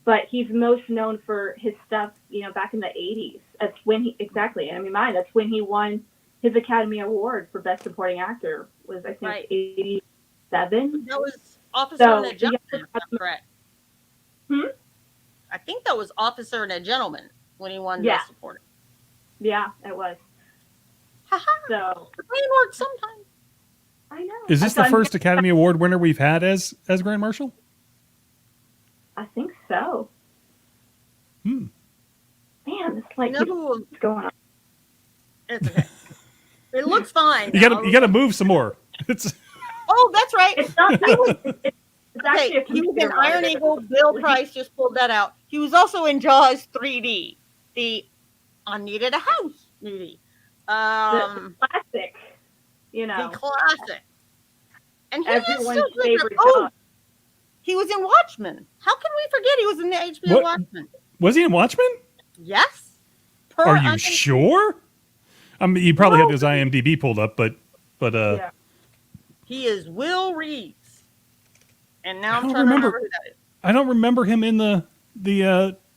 but he's most known for his stuff, back in the 80s. That's when that's when he won his Academy Award for Best Supporting Actor, was, I think, 87. That was Officer and a Gentleman, if I'm correct. I think that was Officer and a Gentleman when he won Best Supporting. Yeah, it was. So, the brain works sometimes. I know. Is this the first Academy Award winner we've had as Grand Marshal? I think so. Man, it's like what's going on? It's okay. It looks fine. You gotta move some more. Oh, that's right. It's not. It's actually he was in Iron Eagle. Bill Price just pulled that out. He was also in Jaws 3D, the I Needed a House movie. The classic. The classic. And everyone's favorite. He was in Watchmen. How can we forget he was in the HBO Watchmen? Was he in Watchmen? Yes. Are you sure? I mean, you probably have his IMDb pulled up, but yeah. He is Will Reeves. And now I'm trying to remember who that is. I don't remember him in the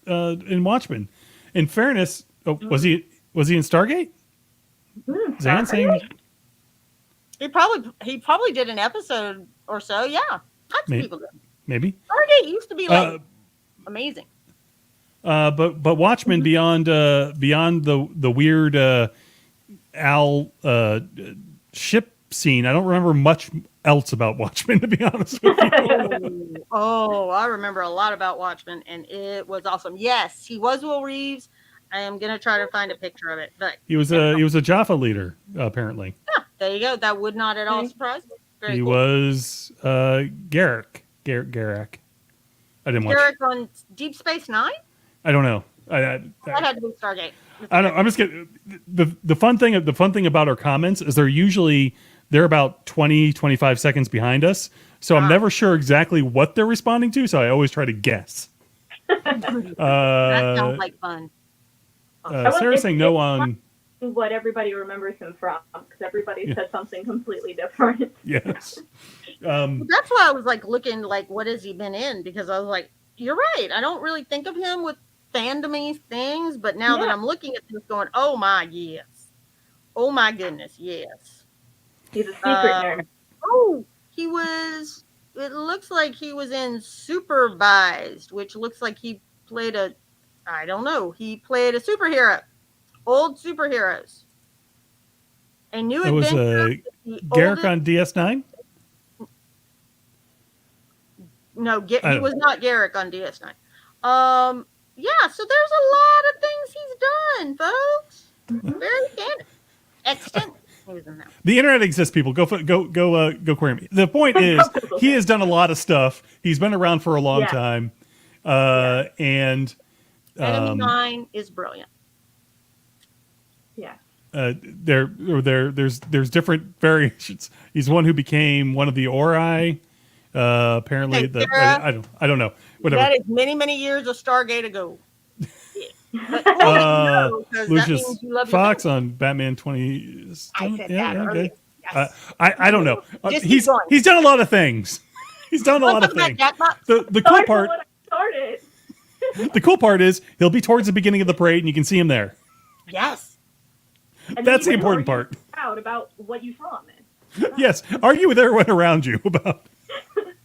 in Watchmen. In fairness, was he in Stargate? Zan saying he probably did an episode or so. Yeah, lots of people did. Maybe Stargate used to be amazing. But Watchmen beyond the weird owl ship scene, I don't remember much else about Watchmen, to be honest with you. I remember a lot about Watchmen, and it was awesome. Yes, he was Will Reeves. I am gonna try to find a picture of it, but he was a Jaffa leader, apparently. Yeah, there you go. That would not at all surprise me. Very cool. Was Garak. I didn't watch. Garak on Deep Space Nine? I don't know. That had to be Stargate. I don't know. I'm just kidding. The fun thing about our comments is they're about 20, 25 seconds behind us. So I'm never sure exactly what they're responding to. So I always try to guess. That sounds like fun. Sarah's saying no on what everybody remembers him from, because everybody said something completely different. yes. That's why I was like looking like, what has he been in? Because I was like, you're right. I don't really think of him with fandom-y things, but now that I'm looking at this going, oh my, yes. Oh my goodness, yes. He's a secret nerd. Oh, he was, it looks like he was in Supervised, which looks like he played he played a superhero. Old superheroes. A new It was Garrick on DS9? No, he was not Garrick on DS9. Yeah, so there's a lot of things he's done, folks. Very candid. Extant. He was in that. The internet exists, people. Go query me. The point is, he has done a lot of stuff. He's been around for a long time, and Enemy Mine is brilliant. Yeah. There's different variations. He's one who became one of the Ori. Apparently, Sarah, I don't know. Whatever. That is many years of Stargate ago. Lucius Fox on Batman 20. I said that earlier. Yes. I don't know. He's going. done a lot of things. He's done a lot of things. The cool part. The cool part is he'll be towards the beginning of the parade, and you can see him there. Yes. That's the important part. Proud about what you saw him in. Yes, argue with everyone around you about.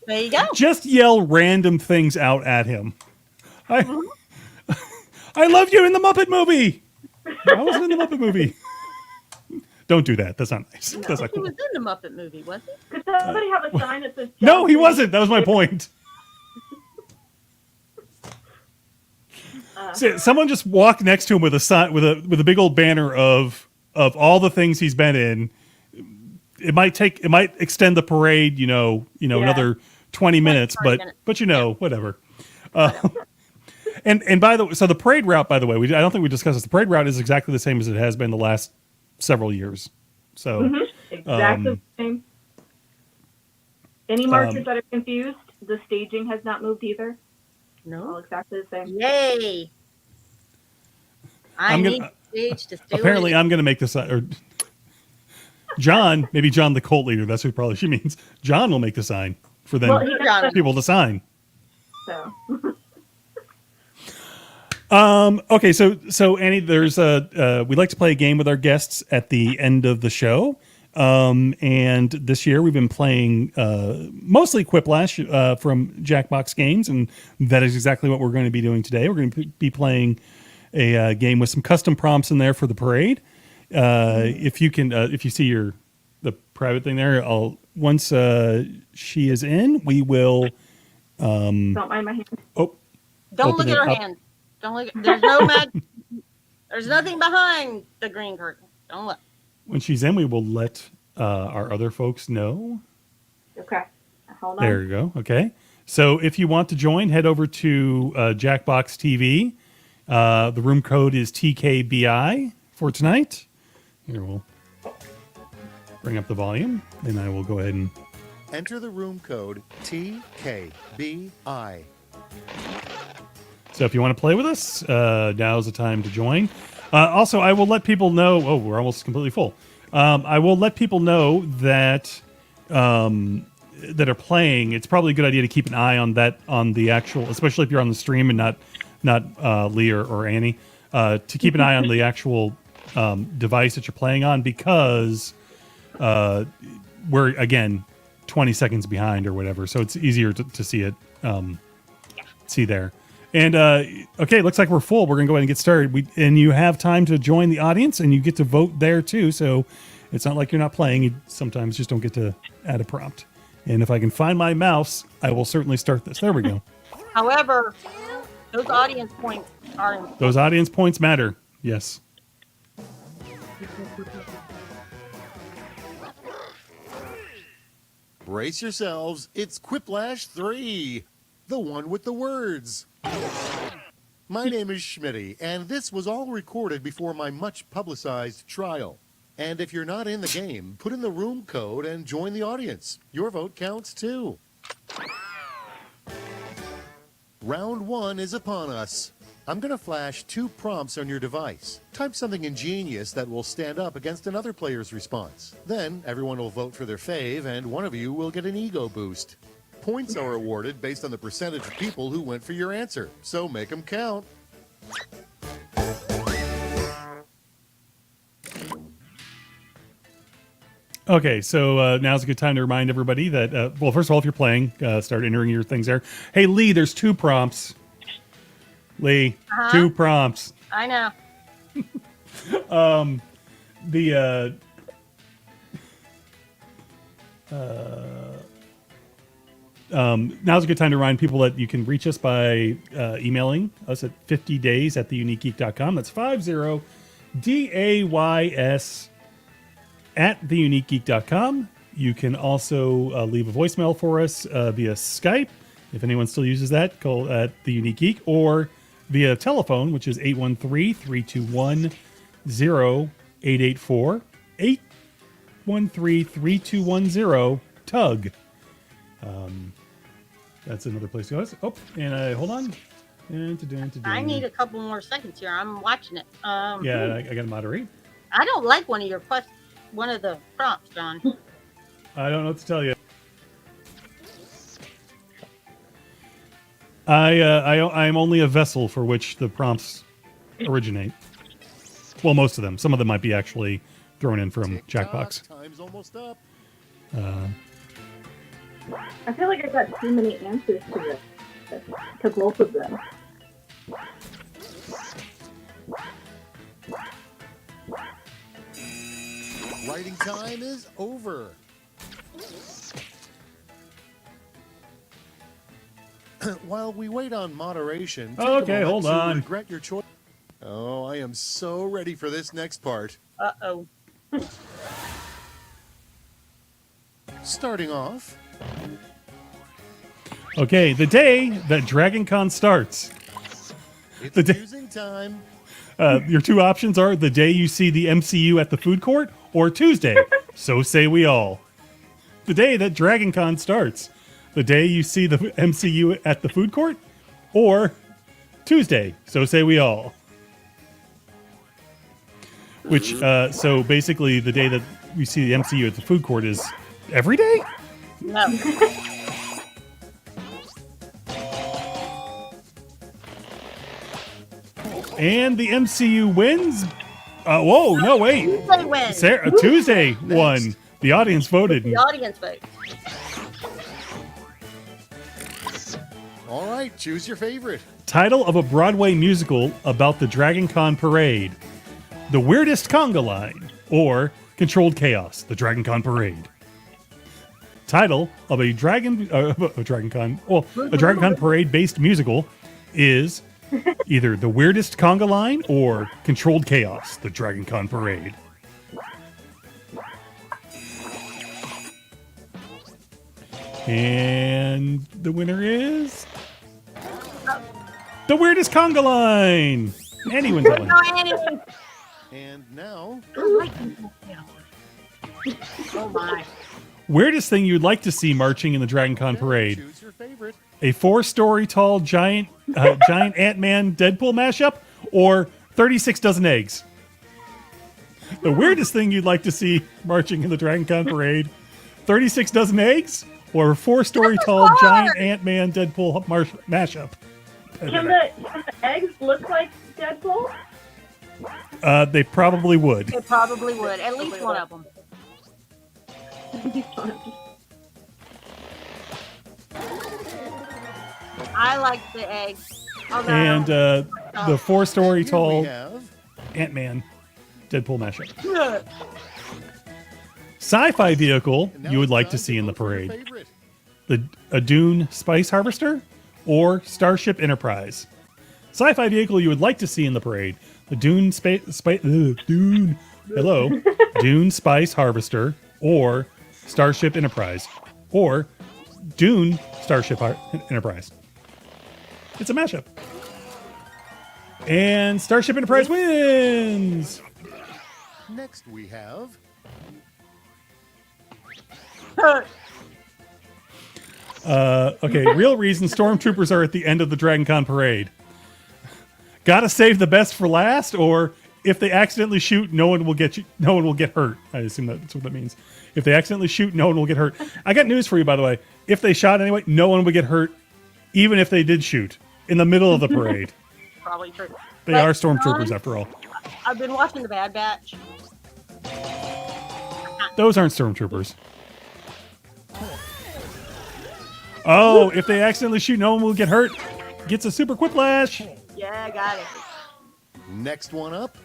There you go. Just yell random things out at him. I love you in the Muppet movie. I wasn't in the Muppet movie. Don't do that. That's not nice. No, That's not cool. He was in the Muppet movie, wasn't he? Could somebody have a sign that says? No, he wasn't. That was my point. So, someone just walked next to him with a sign with a big old banner of all the things he's been in. It might extend the parade, another 20 minutes, but whatever. And by the way, so the parade route, by the way, I don't think we discussed this. The parade route is exactly the same as it has been the last several years. So exactly the same. Any markers that are confused, the staging has not moved either. No, all exactly the same. Yay! I need stage to stay. Apparently, I'm going to make this. Or John, maybe John the cult leader. That's who probably she means. John will make the sign for them people to sign. So. Okay, so Annie, there's we like to play a game with our guests at the end of the show. And this year we've been playing mostly Quiplash from Jackbox Games, and that is exactly what we're going to be doing today. We're going to be playing a game with some custom prompts in there for the parade. If you see the private thing there, once she is in, we will. Don't mind my hand. Oh, don't look at her hand. Don't look. There's no magic. There's nothing behind the green curtain. Don't look. When she's in, we will let our other folks know. Okay. Hold on. There you go. Okay. So if you want to join, head over to Jackbox TV. The room code is TKBI for tonight. Here, we'll bring up the volume, and I will go ahead and enter the room code TKBI. So if you want to play with us, now's the time to join. Also, I will let people know. Oh, we're almost completely full. I will let people know that that are playing. It's probably a good idea to keep an eye on the actual, especially if you're on the stream and not Lee or Annie, to keep an eye on the actual device that you're playing on, because we're again 20 seconds behind or whatever, so it's easier to see it. See there. And okay, looks like we're full. We're gonna go ahead and get started. And you have time to join the audience, and you get to vote there too. So it's not like you're not playing. You sometimes just don't get to add a prompt. And if I can find my mouse, I will certainly start this. There we go. However, those audience points are important. Those audience points matter. Yes. Brace yourselves. It's Quiplash 3, the one with the words. My name is Schmitty, and this was all recorded before my much-publicized trial. And if you're not in the game, put in the room code and join the audience. Your vote counts, too. Round 1 is upon us. I'm going to flash 2 prompts on your device. Type something ingenious that will stand up against another player's response. Then everyone will vote for their fave, and one of you will get an ego boost. Points are awarded based on the percentage of people who went for your answer, so make them count. Okay, so now's a good time to remind everybody that, well, first of all, if you're playing, start entering your things there. Hey, Lee, there's 2 prompts. Lee, 2 prompts. I know. Now's a good time to remind people that you can reach us by emailing us at 50days@theuniquegeek.com. That's 50days at theuniquegeek.com. You can also leave a voicemail for us via Skype, if anyone still uses that, call at The Unique Geek, or via telephone, which is 813-321-0884, 813-3210-TUG. That's another place to go. Oh, and hold on. I need a couple more seconds here. I'm watching it. Yeah, I got to moderate. I don't like one of the prompts, John. I don't know what to tell you. I'm only a vessel for which the prompts originate. Well, most of them. Some of them might be actually thrown in from Jackbox. Time's almost up. I feel like I got too many answers to this. To both of them. Writing time is over. While we wait on moderation, take Okay, a moment hold to on. regret your choice. Oh, I am so ready for this next part. Uh-oh. Starting off, Okay, the day that DragonCon starts. it's The day- musing time. Your 2 options are the day you see the MCU at the food court, or Tuesday. So say we all. The day that DragonCon starts. The day you see the MCU at the food court, or Tuesday. So say we all. Which, so basically, the day that we see the MCU at the food court is every day? No. And the MCU wins? Whoa, no, wait. Tuesday wins. Tuesday won. The audience voted. The audience vote. All right, choose your favorite. Title of a Broadway musical about the DragonCon parade. The Weirdest Conga Line, or Controlled Chaos, the DragonCon parade. Title of a DragonCon parade-based musical is either The Weirdest Conga Line or Controlled Chaos, the DragonCon parade. And the winner is The Weirdest Conga Line. Anyone telling? No, anyone. And now, Oh my. Weirdest thing you'd like to see marching in the DragonCon parade. choose your favorite. A 4-story tall giant Ant-Man Deadpool mashup, or 36 dozen eggs. The weirdest thing you'd like to see marching in the DragonCon parade, 36 dozen eggs, or a 4-story tall giant Ant-Man Deadpool mashup. Can the eggs look like Deadpool? They probably would. It probably would. At least one of them. I like the eggs. Although, And the 4-story Here tall we have Ant-Man Deadpool mashup. Ugh. Sci-fi vehicle and now you would it's like time to see in the vote for your parade. favorite. A Dune Spice Harvester or Starship Enterprise. Sci-fi vehicle you would like to see in the parade. The Dune Dune Spice Harvester or Starship Enterprise or Dune Starship Enterprise. It's a mashup. And Starship Enterprise wins. Next we have Okay, real reason stormtroopers are at the end of the DragonCon parade. Gotta save the best for last, or if they accidentally shoot, no one will get hurt. I assume that's what that means. If they accidentally shoot, no one will get hurt. I got news for you, by the way. If they shot anyway, no one would get hurt, even if they did shoot in the middle of the parade. Probably true. They But, are stormtroopers John, after all. I've been watching the Bad Batch. Those aren't stormtroopers. Oh, if they accidentally shoot, no one will get hurt. Gets a super quiplash. Yeah, I got it. next one up.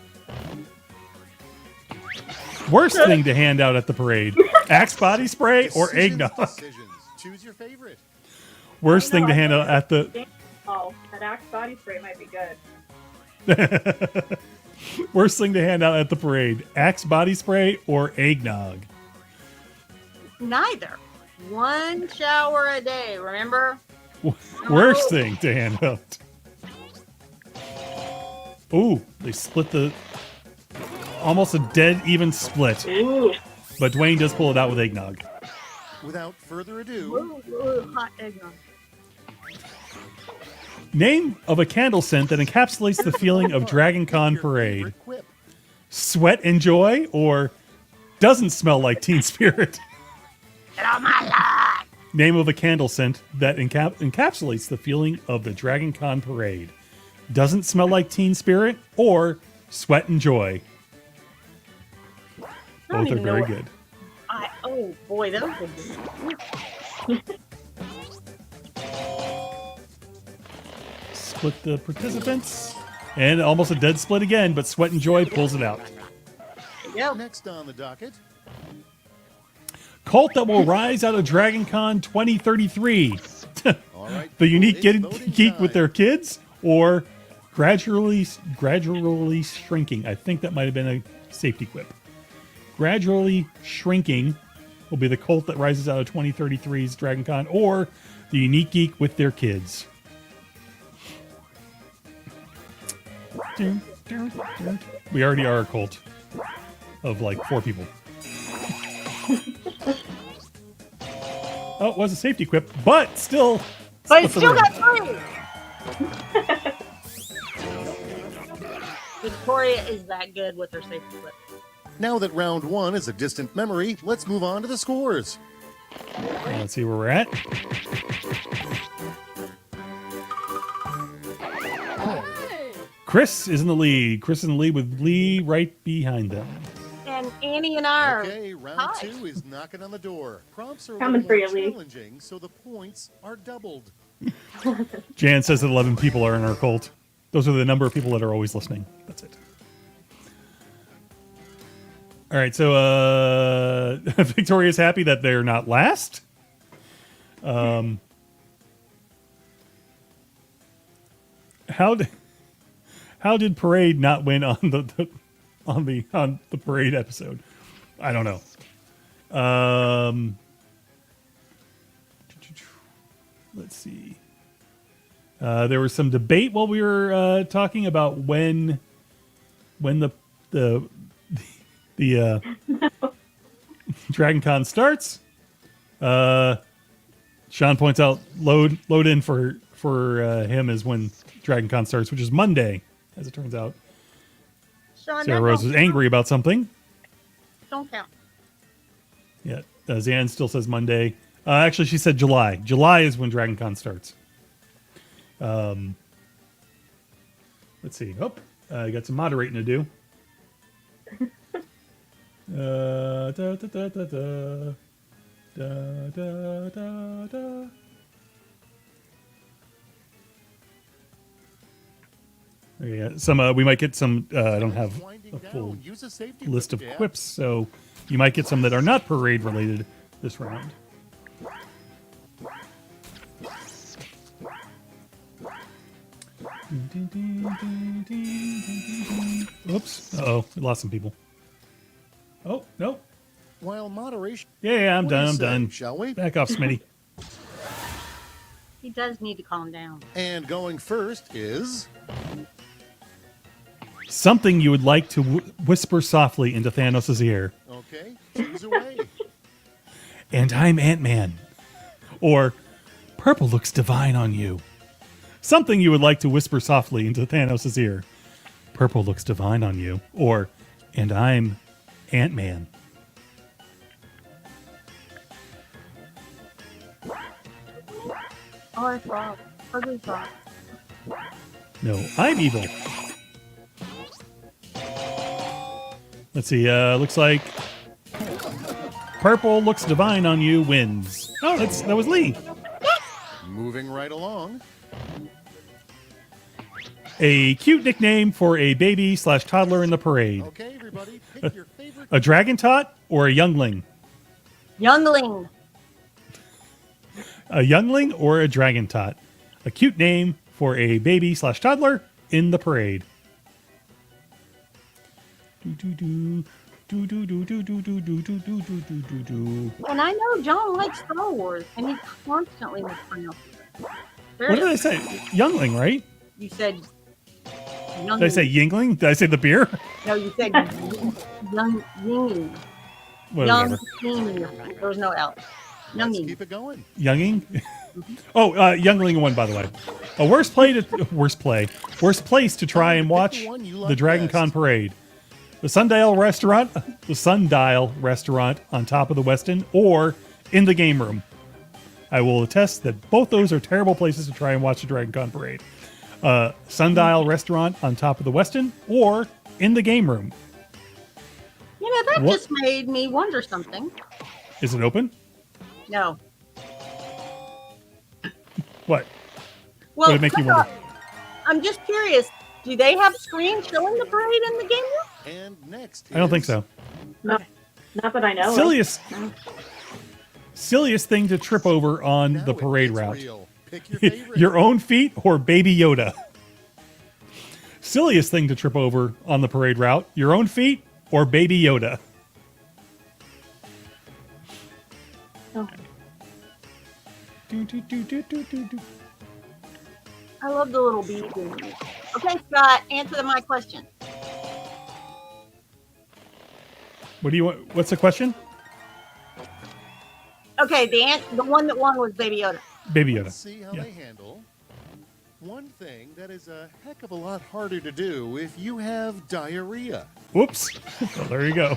Worst thing to hand out at the parade: Axe body spray or Decisions, eggnog. decisions. Choose your favorite. Worst thing to hand out at the Oh, that Axe body spray might be good. worst thing to hand out at the parade: Axe body spray or eggnog. Neither. One shower a day, remember? Worst thing to hand out. Ooh, they split the almost a dead even split. Ooh. But Dwayne does pull it out with eggnog. Without further ado, Ooh, hot eggnog. Name of a candle scent that encapsulates the feeling of DragonCon your parade. favorite quip. Sweat and joy or doesn't smell like Teen Spirit. Get on my lawn! Name of a candle scent that encapsulates the feeling of the DragonCon parade. Doesn't smell like Teen Spirit or Sweat and Joy. Both are even know very what- good. Oh boy, that was good. Split the participants. And almost a dead split again, but Sweat and Joy pulls it out. Yeah. Next on the docket, Cult that will rise out of DragonCon 2033. all right. The unique it's voting geek with time. their kids or gradually shrinking. I think that might have been a safety quip. Gradually shrinking will be the cult that rises out of 2033's DragonCon or the unique geek with their kids. We already are a cult of like 4 people. Oh, it was a safety quip, but still. But it's split the still room. got 3! Victoria is that good with her safety whip. Now that round one is a distant memory, let's move on to the scores. Let's see where we're at. Chris is in the lead. Chris is in the lead with Lee right behind them. And Annie and I are Okay, round Hi. 2 is knocking on the door. Prompts are a Coming little for more you, Lee. challenging, so the points are doubled. Jan says that 11 people are in our cult. Those are the number of people that are always listening. That's it. All right, so Victoria's happy that they're not last. How did Parade not win on the Parade episode? I don't know. Let's see. There was some debate while we were talking about when the DragonCon starts. Sean points out load in for him is when DragonCon starts, which is Monday, as it turns out. Sean, Sarah that Rose don't is angry about something. Don't count. Yeah, Zan still says Monday. Actually, she said July. July is when DragonCon starts. Let's see. Oh, I got some moderating to do. Da, da, da, da, da. Da, da, da, da. Yeah, some we might get some. I don't have Winding a full down, use a safety list of whip, Dad. quips, so you might get some that are not parade related this round. Oops. Uh-oh. We lost some people. Oh, no. While moderation. Yeah, I'm What do done. you I'm say, done. Shall we? Back off, Smitty. He does need to calm down. And going first is Something you would like to whisper softly into Thanos' ear. Okay, choose away. And I'm Ant-Man. Or, purple looks divine on you. Something you would like to whisper softly into Thanos' ear. Purple looks divine on you. Or, and I'm Ant-Man. Oh, I thought. Ugly thought. No, I'm evil. Let's see, looks like purple looks divine on you wins. Oh, that was Lee. Moving right along. A cute nickname for a baby/toddler in the parade. Okay, everybody, pick your favorite. A dragon tot or a youngling? Youngling. A youngling or a dragon tot? A cute name for a baby/toddler in the parade. Do. And I know John likes Star Wars, and he constantly mispronounces it. What did I say? Youngling, right? You said youngling. Did I say yingling? Did I say the beer? No, you said young yingling. Whatever. Young. There was no L. Let's Younging. keep it going. Younging? Youngling won, by the way. A worst place to try and watch the DragonCon parade. The Sundial Restaurant on top of the Westin, or in the game room. I will attest that both those are terrible places to try and watch the DragonCon parade. Sundial Restaurant on top of the Westin, or in the game room. You know, that What? just made me wonder something. Is it open? No. What? Well, What did it make you wonder? I'm just curious. Do they have screens showing the parade in the game room? And next, I don't think is- so. Not that I know. Silliest thing to trip over on Now the it parade gets route. real. Pick your favorite. Your own feet or Baby Yoda? Silliest thing to trip over on the parade route. Your own feet or Baby Yoda? Oh. Do. I love the little bees. Okay, Scott, answer my question. What do you want? What's the question? Okay, the one that won was Baby Yoda. Baby Let's Yoda. see how Yeah. they handle one thing that is a heck of a lot harder to do if you have diarrhea. Whoops. Well, there you go.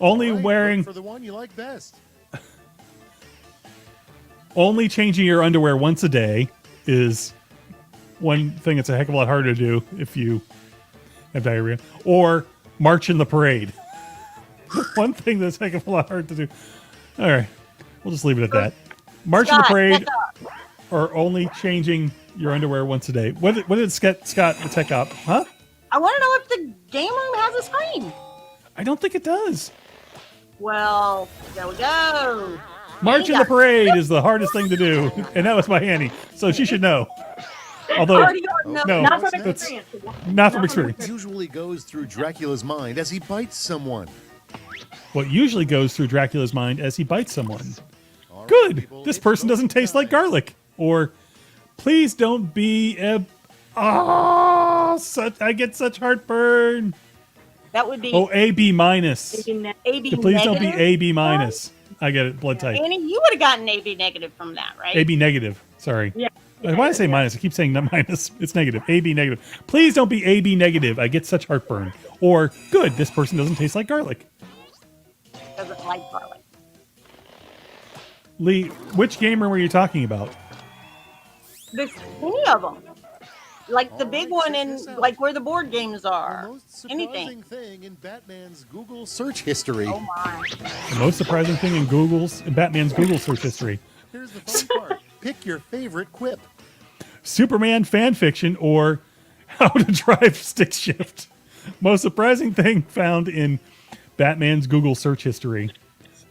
Only All right, wearing, look for the one you like best. only changing your underwear once a day is one thing that's a heck of a lot harder to do if you have diarrhea. Or march in the parade. One thing that's a heck of a lot harder to do. All right. We'll just leave it at that. March in the Scott, parade back up. or only changing your underwear once a day. What did Scott tech up? Huh? I want to know if the game room has a screen. I don't think it does. Well, there we go. March in the parade is the hardest thing to do, and that was my Annie, so she should know. Although, Already know. no, Not from that's experience. not from experience. Usually goes through Dracula's mind as he bites someone. What usually goes through Dracula's mind as he bites someone. All right, Good, people, this it's person doesn't voting taste like time. garlic. Or, please don't be a... I get such heartburn. That would be Oh, AB minus. AB Please don't be negative. AB minus. I get it, blood type. Annie, you would have gotten AB negative from that, right? AB negative. Sorry. Yeah. Why did I say minus? I keep saying not minus. It's negative. AB negative. Please don't be AB negative. I get such heartburn. Or, good, this person doesn't taste like garlic. Doesn't like garlic. Lee, which game room were you talking about? There's any of them. Like the All big right, one check in this out. like where the board games The are. most surprising Anything. thing in Batman's Google search history. Oh my. The most surprising thing in Batman's Google search history. Here's the fun part. Pick your favorite quip. Superman fan fiction or how to drive stick shift. Most surprising thing found in Batman's Google search history.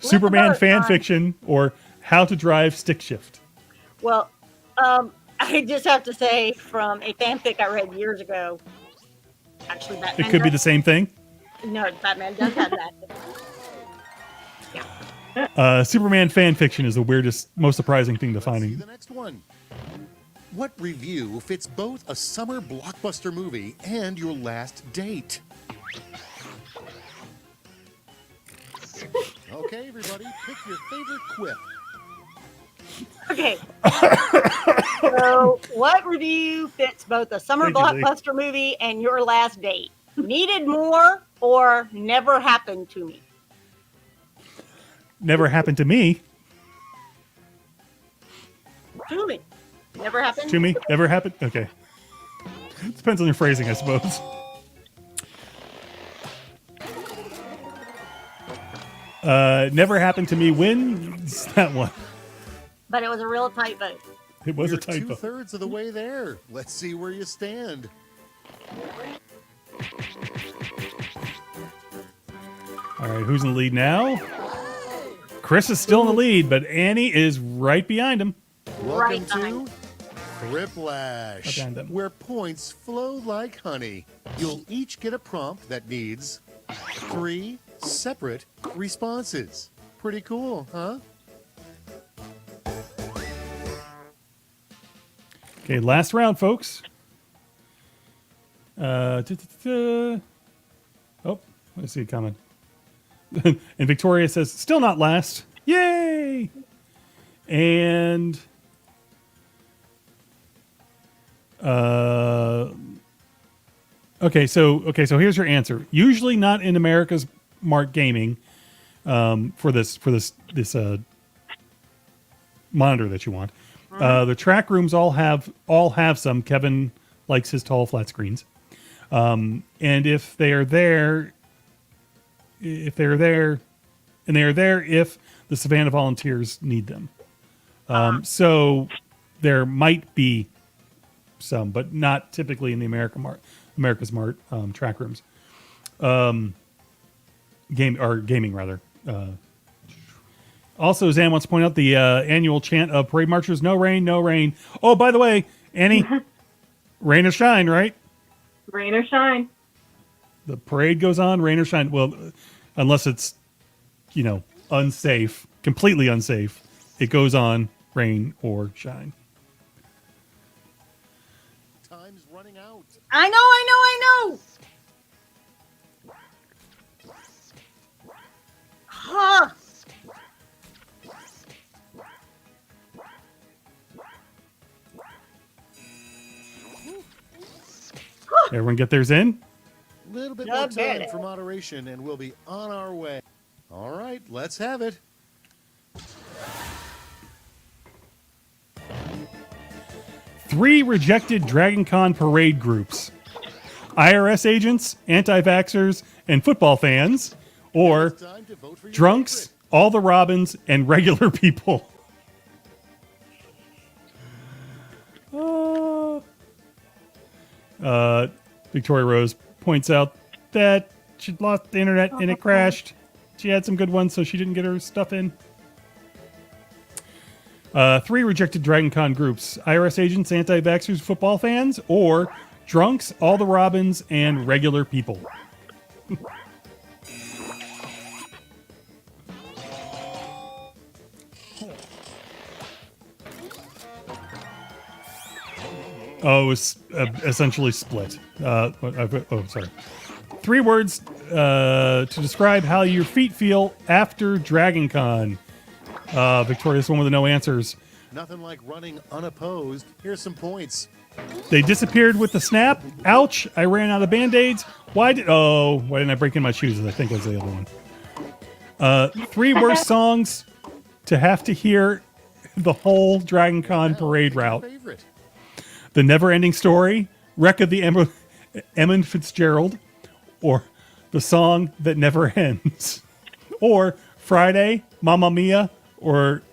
Superman about, fan fiction or how to drive stick shift. Well, I just have to say from a fanfic I read years ago. Actually, Batman. It could be the does- same thing. No, Batman does have that. Superman fan fiction is the weirdest, most surprising thing to Let's see find. the next one. What review fits both a summer blockbuster movie and your last date? Okay, everybody, pick your favorite quip. Okay. So, what review fits both a summer Thank you, Lee. blockbuster movie and your last date? Needed more or never happened to me? Never happened to me. To me. Never happened To me? Never happened? Okay. Depends on your phrasing, I suppose. Never happened to me. Wins that one. But it was a real tight vote. It was You're a typo. 2/3 of the way there. Let's see where you stand. All right, who's in the lead now? Chris is still in the lead, but Annie is right behind him. Welcome Right to behind. Criplash, Behind them. where points flow like honey. You'll each get a prompt that needs 3 separate responses. Pretty cool, huh? Okay, last round, folks. Oh, I see it coming. And Victoria says, still not last. Yay! And so here's your answer. Usually not in America's Mark Gaming for this monitor that you want. The track rooms all have some. Kevin likes his tall flat screens. And if they are there if the Savannah Volunteers need them. So there might be some, but not typically in the America's Mart track rooms. Gaming rather. Also, Zan wants to point out the annual chant of parade marchers: "No rain, no rain." Oh, by the way, Annie, rain or shine, right? Rain or shine. The parade goes on, rain or shine. Well, unless it's, unsafe, completely unsafe, it goes on, rain or shine. Time's running out. I know. Huh. Everyone get theirs in? A little bit Not more time bad. for moderation, and we'll be on our way. All right, let's have it. Three rejected DragonCon parade groups: IRS agents, anti-vaxxers, and football fans, or It's time to vote for your drunks, favorite. all the Robins, and regular people. Victoria Rose points out that she lost the internet and it crashed. She had some good ones, so she didn't get her stuff in. Three rejected DragonCon groups: IRS agents, anti-vaxxers, football fans, or drunks, all the Robins, and regular people. Oh, it was essentially split. Sorry. 3 words to describe how your feet feel after DragonCon. Victoria's one with the no answers. Nothing like running unopposed. Here's some points. They disappeared with the snap. Ouch! I ran out of Band-Aids. Why didn't I break in my shoes? I think was the other one. 3 worst songs to have to hear the whole DragonCon parade Now, route: pick your favorite. The Never-Ending Story, Wreck of the Emmett Fitzgerald, or The Song That Never Ends, or Friday, Mamma Mia, or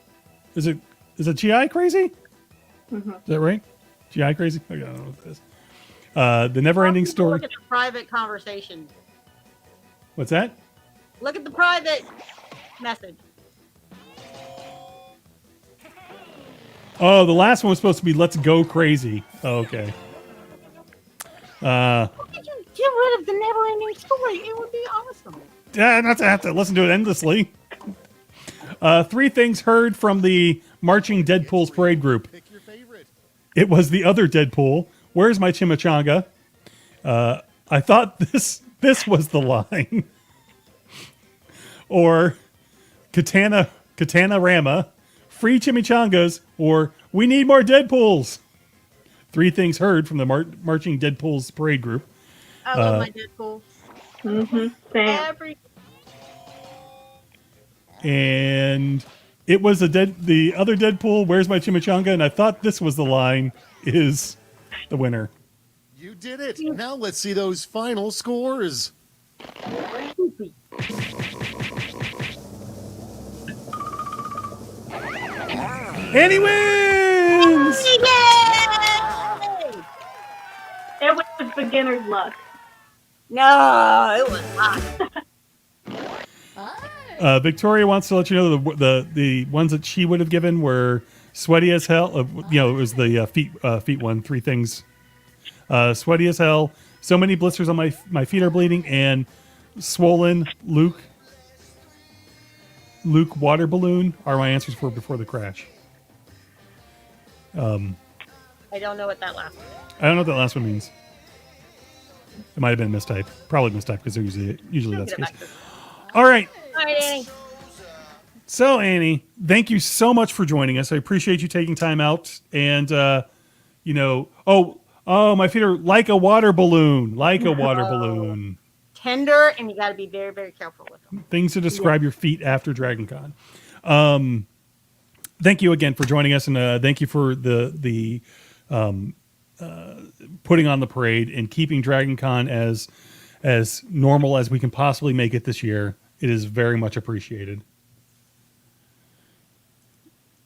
is it GI Crazy? Mm-hmm. Is that right? GI Crazy? I don't know what that is. The Never-Ending Story. Look at the private conversation. What's that? Look at the private message. Oh, the last one was supposed to be Let's Go Crazy. Oh, okay. Why did you get rid of the never-ending story? It would be awesome. Yeah, not to have to listen to it endlessly. 3 things heard from the marching Deadpool's parade group: Pick your favorite. It was the other Deadpool. Where's my chimichanga? I thought this was the line. Or Katana Rama, free chimichangas, or we need more Deadpools. 3 things heard from the marching Deadpools parade group. I love my Deadpool. Same. Every And it was the other Deadpool, where's my chimichanga? And I thought this was the line, is the winner. You did it. Now let's see those final scores. And he wins! It was beginner's luck. No, it was not. Victoria wants to let you know the ones that she would have given were sweaty as hell. It was the feet one. 3 things. Sweaty as hell. So many blisters on my feet are bleeding, and swollen Luke water balloon are my answers for before the crash. I don't know what that last one is. I don't know what that last one means. It might have been mistyped. Probably mistyped because usually that's the case. All right. All right, Annie. So, Annie, thank you so much for joining us. I appreciate you taking time out. And, my feet are like a water balloon. Like a water balloon. Tender, and you got to be very, very careful with them. Things to describe your feet after DragonCon. Thank you again for joining us, and thank you for the putting on the parade and keeping DragonCon as normal as we can possibly make it this year. It is very much appreciated.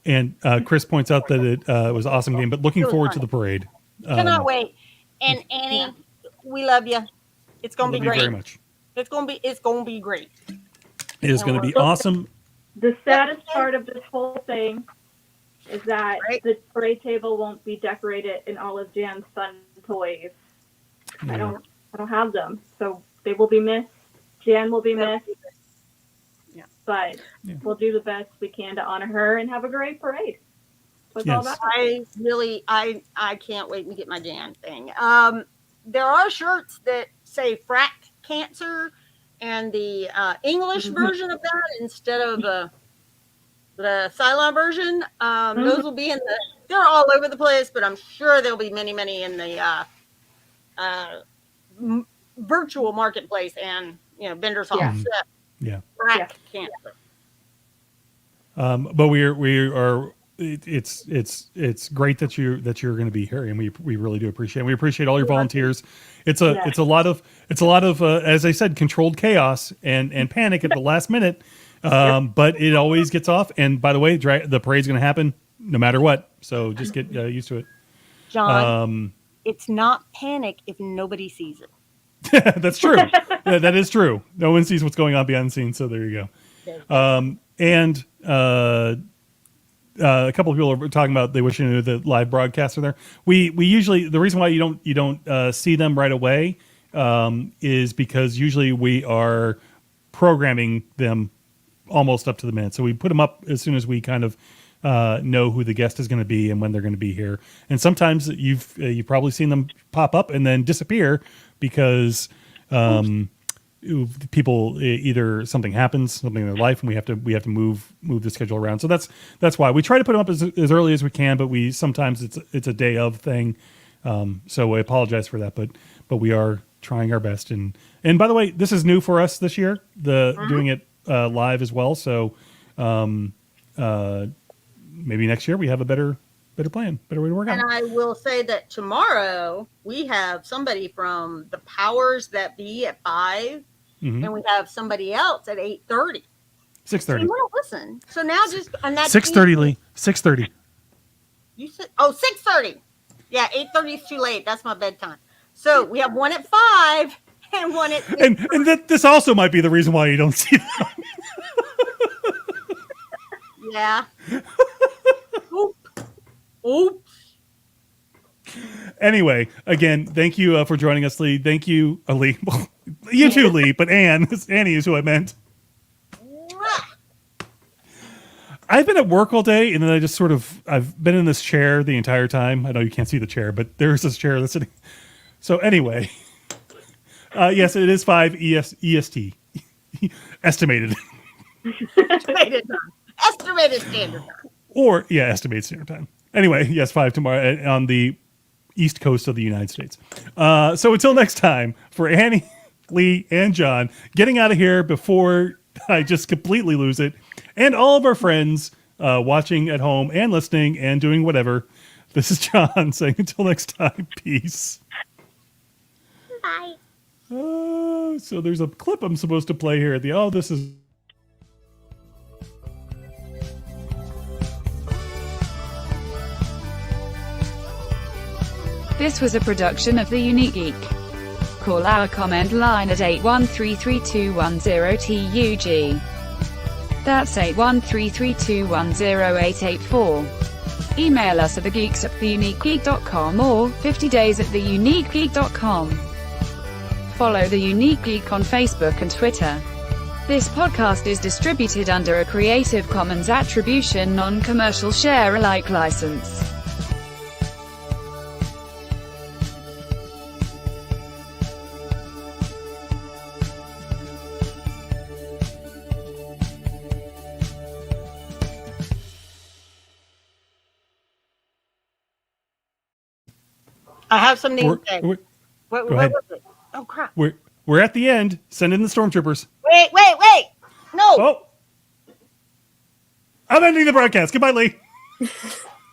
And Chris points out that it was an awesome game, but looking forward to the parade. Cannot wait. And Annie, we love you. It's gonna be great. Very much. It's gonna be great. It is going to be awesome. The saddest part of this whole thing is that the parade table won't be decorated in all of Jan's fun toys. Yeah. I don't have them, so they will be missed. Jan will be missed. Yeah. But we'll do the best we can to honor her and have a great parade. That's all that I can't wait to get my Jan thing. There are shirts that say frack cancer and the English version of that instead of the Cylon version. Those will be they're all over the place, but I'm sure there'll be many in the virtual marketplace and vendors hall. Yeah. Frack cancer. But we are. It's great that you're going to be here, and we really do appreciate it. We appreciate all your volunteers. It's a lot of as I said, controlled chaos and panic at the last minute, but it always gets off. And by the way, the parade's going to happen no matter what, so just get used to it. John, it's not panic if nobody sees it. That's true. That is true. No one sees what's going on behind the scenes, so there you go. A couple of people are talking about they wish they knew the live broadcasts are there. We usually, the reason why you don't see them right away is because usually we are programming them almost up to the minute. So we put them up as soon as we kind of know who the guest is going to be and when they're going to be here. And sometimes you've probably seen them pop up and then disappear because people either something happens, something in their life, and we have to move the schedule around. So that's why we try to put them up as early as we can, but we sometimes it's a day of thing. So I apologize for that, but we are trying our best. And by the way, this is new for us this year, doing it live as well. So maybe next year we have a better plan, better way to work out. And I will say that tomorrow we have somebody from the powers that be at 5, and we have somebody else at 8:30. 6:30. So you want to listen. So now just on that 6:30, Lee. 6:30. You said 6:30. Yeah, 8:30 is too late. That's my bedtime. So we have one at 5 and one at 6. And this also might be the reason why you don't see them. Yeah. Oops. Anyway, again, thank you for joining us, Lee. Thank you, Lee. You too, Lee, but Annie is who I meant. I've been at work all day, and then I've been in this chair the entire time. I know you can't see the chair, but there's this chair that's sitting. So anyway, yes, it is 5 EST. Estimated. Estimated standard time. Or, estimated standard time. Anyway, yes, 5 tomorrow on the east coast of the United States. So until next time, for Annie, Lee, and John, getting out of here before I just completely lose it, and all of our friends watching at home and listening and doing whatever, this is John saying until next time, peace. Bye. So there's a clip I'm supposed to play here. This is... This was a production of The Unique Geek. Call our comment line at 8133210TUG. That's 81332108884. Email us at thegeeks@theuniquegeek.com or 50days@theuniquegeek.com. Follow The Unique Geek on Facebook and Twitter. This podcast is distributed under a Creative Commons Attribution Non-Commercial Share-alike license. I have something to say. Go What ahead. was it? Oh, crap. We're at the end. Send in the stormtroopers. Wait. No. Oh, I'm ending the broadcast. Goodbye, Lee.